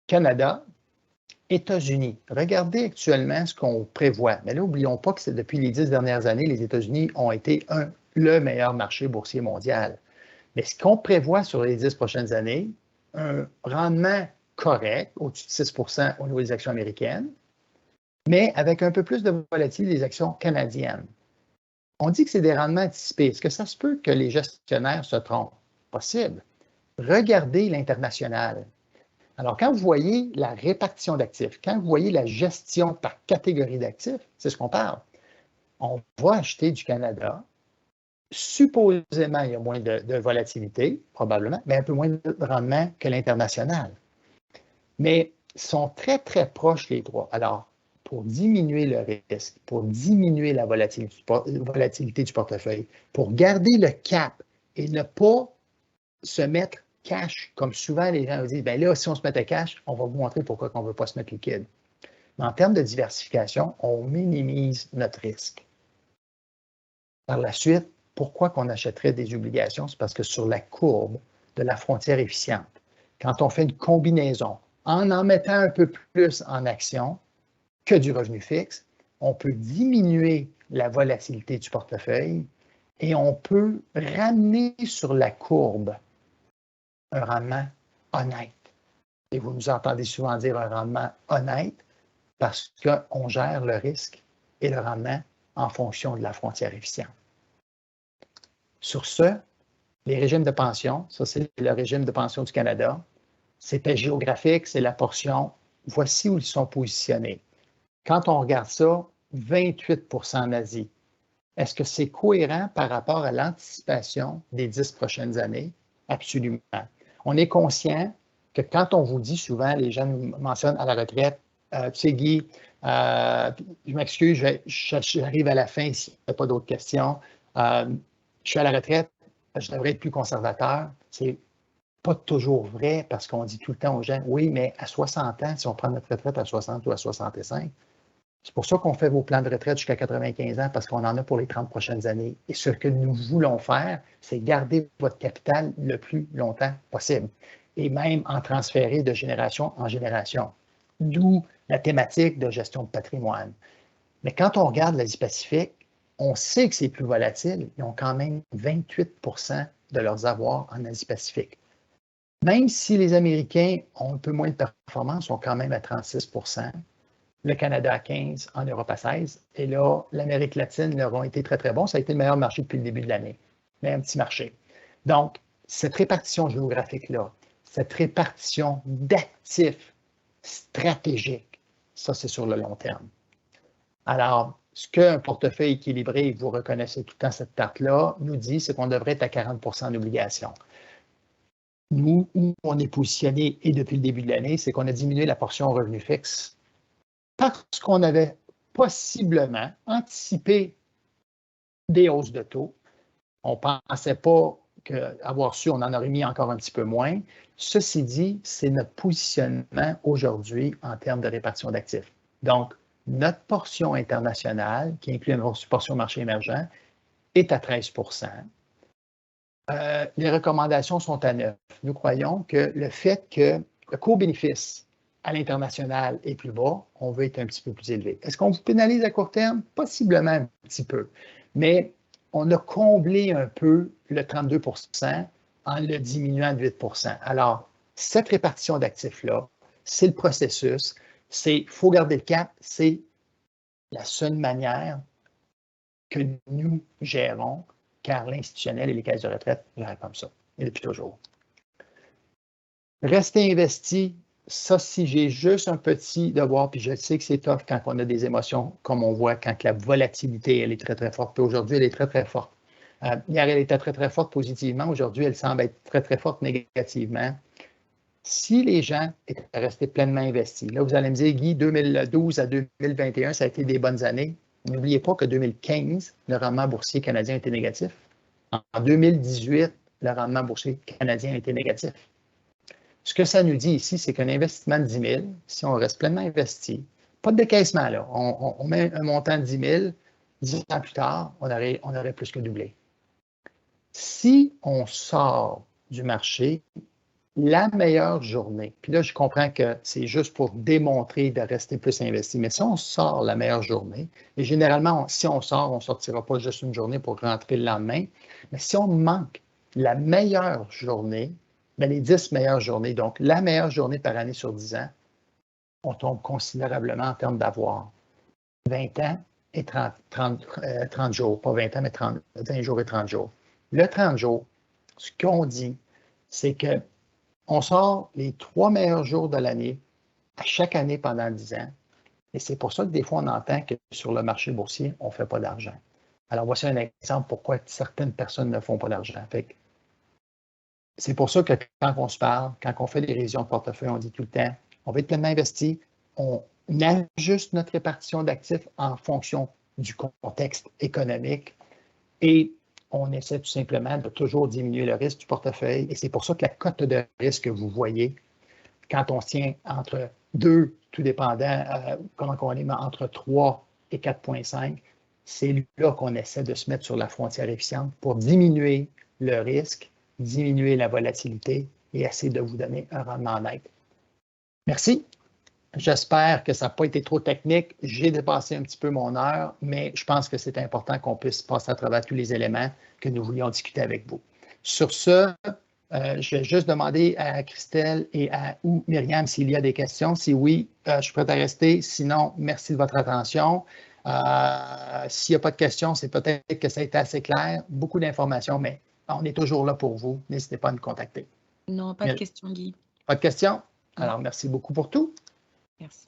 Canada, États-Unis. Regardez actuellement ce qu'on prévoit. Mais là, n'oublions pas que c'est depuis les 10 dernières années, les États-Unis ont été le meilleur marché boursier mondial. Mais ce qu'on prévoit sur les 10 prochaines années, un rendement correct, au-dessus de 6 au niveau des actions américaines, mais avec un peu plus de volatilité des actions canadiennes. On dit que c'est des rendements anticipés. Est-ce que ça se peut que les gestionnaires se trompent? Possible. Regardez l'international. Alors, quand vous voyez la répartition d'actifs, quand vous voyez la gestion par catégorie d'actifs, c'est ce qu'on parle. On va acheter du Canada. Supposément, il y a moins de volatilité, probablement, mais un peu moins de rendement que l'international. Mais ils sont très, très proches les trois. Alors, pour diminuer le risque, pour diminuer la volatilité du portefeuille, pour garder le cap et ne pas se mettre cash, comme souvent les gens disent, bien là, si on se mettait cash, on va vous montrer pourquoi on ne veut pas se mettre liquide. Mais en termes de diversification, on minimise notre risque. Par la suite, pourquoi qu'on achèterait des obligations? C'est parce que sur la courbe de la frontière efficiente, quand on fait une combinaison, en mettant un peu plus en action que du revenu fixe, on peut diminuer la volatilité du portefeuille et on peut ramener sur la courbe un rendement honnête. Et vous nous entendez souvent dire un rendement honnête parce qu'on gère le risque et le rendement en fonction de la frontière efficiente. Sur ce, les régimes de pension, ça c'est le régime de pension du Canada, c'était géographique, c'est la portion, voici où ils sont positionnés. Quand on regarde ça, 28 en Asie. Est-ce que c'est cohérent par rapport à l'anticipation des 10 prochaines années? Absolument. On est conscient que quand on vous dit souvent, les gens nous mentionnent à la retraite, tu sais, Guy, je m'excuse, j'arrive à la fin s'il n'y a pas d'autres questions. Je suis à la retraite, je devrais être plus conservateur. C'est pas toujours vrai parce qu'on dit tout le temps aux gens, oui, mais à 60 ans, si on prend notre retraite à 60 ou à 65, c'est pour ça qu'on fait vos plans de retraite jusqu'à 95 ans parce qu'on en a pour les 30 prochaines années. Et ce que nous voulons faire, c'est garder votre capital le plus longtemps possible et même en transférer de génération en génération. D'où la thématique de gestion de patrimoine. Mais quand on regarde l'Asie-Pacifique, on sait que c'est plus volatile. Ils ont quand même 28 de leurs avoirs en Asie-Pacifique. Même si les Américains ont un peu moins de performance, sont quand même à 36 le Canada à 15, en Europe à 16. Et là, l'Amérique latine leur ont été très, très bons. Ça a été le meilleur marché depuis le début de l'année, mais un petit marché. Donc, cette répartition géographique-là, cette répartition d'actifs stratégiques, ça, c'est sur le long terme. Alors, ce qu'un portefeuille équilibré, vous reconnaissez tout le temps cette tarte-là, nous dit, c'est qu'on devrait être à 40 en obligations. Nous, où on est positionné, et depuis le début de l'année, c'est qu'on a diminué la portion revenu fixe parce qu'on avait possiblement anticipé des hausses de taux. On ne pensait pas qu'avoir su, on en aurait mis encore un petit peu moins. Ceci dit, c'est notre positionnement aujourd'hui en termes de répartition d'actifs. Donc, notre portion internationale, qui inclut une portion marché émergent, est à 13 les recommandations sont à 9. Nous croyons que le fait que le coût-bénéfice à l'international est plus bas, on veut être un petit peu plus élevé. Est-ce qu'on vous pénalise à court terme? Possiblement un petit peu. Mais on a comblé un peu le 32 en le diminuant de 8 Alors, cette répartition d'actifs-là, c'est le processus. Il faut garder le cap. C'est la seule manière que nous gérons, car l'institutionnel et les caisses de retraite gèrent comme ça, et depuis toujours. Rester investi, ça, si j'ai juste un petit devoir, puis je sais que c'est tough quand on a des émotions, comme on voit, quand la volatilité, elle est très, très forte. Puis aujourd'hui, elle est très, très forte. Hier, elle était très, très forte positivement. Aujourd'hui, elle semble être très, très forte négativement. Si les gens étaient restés pleinement investis, là, vous allez me dire, Guy, 2012 à 2021, ça a été des bonnes années. N'oubliez pas que 2015, le rendement boursier canadien était négatif. En 2018, le rendement boursier canadien était négatif. Ce que ça nous dit ici, c'est qu'un investissement de 10 000, si on reste pleinement investi, pas de décaissement, là, on met un montant de 10 000, 10 ans plus tard, on aurait plus que doublé. Si on sort du marché, la meilleure journée, puis là, je comprends que c'est juste pour démontrer de rester plus investi, mais si on sort la meilleure journée, et généralement, si on sort, on ne sortira pas juste une journée pour rentrer le lendemain, mais si on manque la meilleure journée, bien, les 10 meilleures journées, donc la meilleure journée par année sur 10 ans, on tombe considérablement en termes d'avoir. 20 ans et 30 jours, pas 20 ans, mais 20 jours et 30 jours. Le 30 jours, ce qu'on dit, c'est qu'on sort les 3 meilleurs jours de l'année à chaque année pendant 10 ans. Et c'est pour ça que des fois, on entend que sur le marché boursier, on ne fait pas d'argent. Alors, voici un exemple pourquoi certaines personnes ne font pas d'argent. C'est pour ça que quand on se parle, quand on fait des révisions de portefeuille, on dit tout le temps, on va être pleinement investi, on ajuste notre répartition d'actifs en fonction du contexte économique et on essaie tout simplement de toujours diminuer le risque du portefeuille. Et c'est pour ça que la cote de risque que vous voyez, quand on tient entre 2, tout dépendant comment on est, mais entre 3 et 4,5, c'est là qu'on essaie de se mettre sur la frontière efficiente pour diminuer le risque, diminuer la volatilité et essayer de vous donner un rendement net. Merci. J'espère que ça n'a pas été trop technique. J'ai dépassé un petit peu mon heure, mais je pense que c'est important qu'on puisse passer à travers tous les éléments que nous voulions discuter avec vous. Sur ce, je vais juste demander à Christelle et ou Myriam s'il y a des questions. Si oui, je suis prêt à rester. Sinon, merci de votre attention. S'il n'y a pas de questions, c'est peut-être que ça a été assez clair. Beaucoup d'informations, mais on est toujours là pour vous. N'hésitez pas à nous contacter. Non, pas de questions, Guy. Pas de questions? Non. Alors, merci beaucoup pour tout. Merci.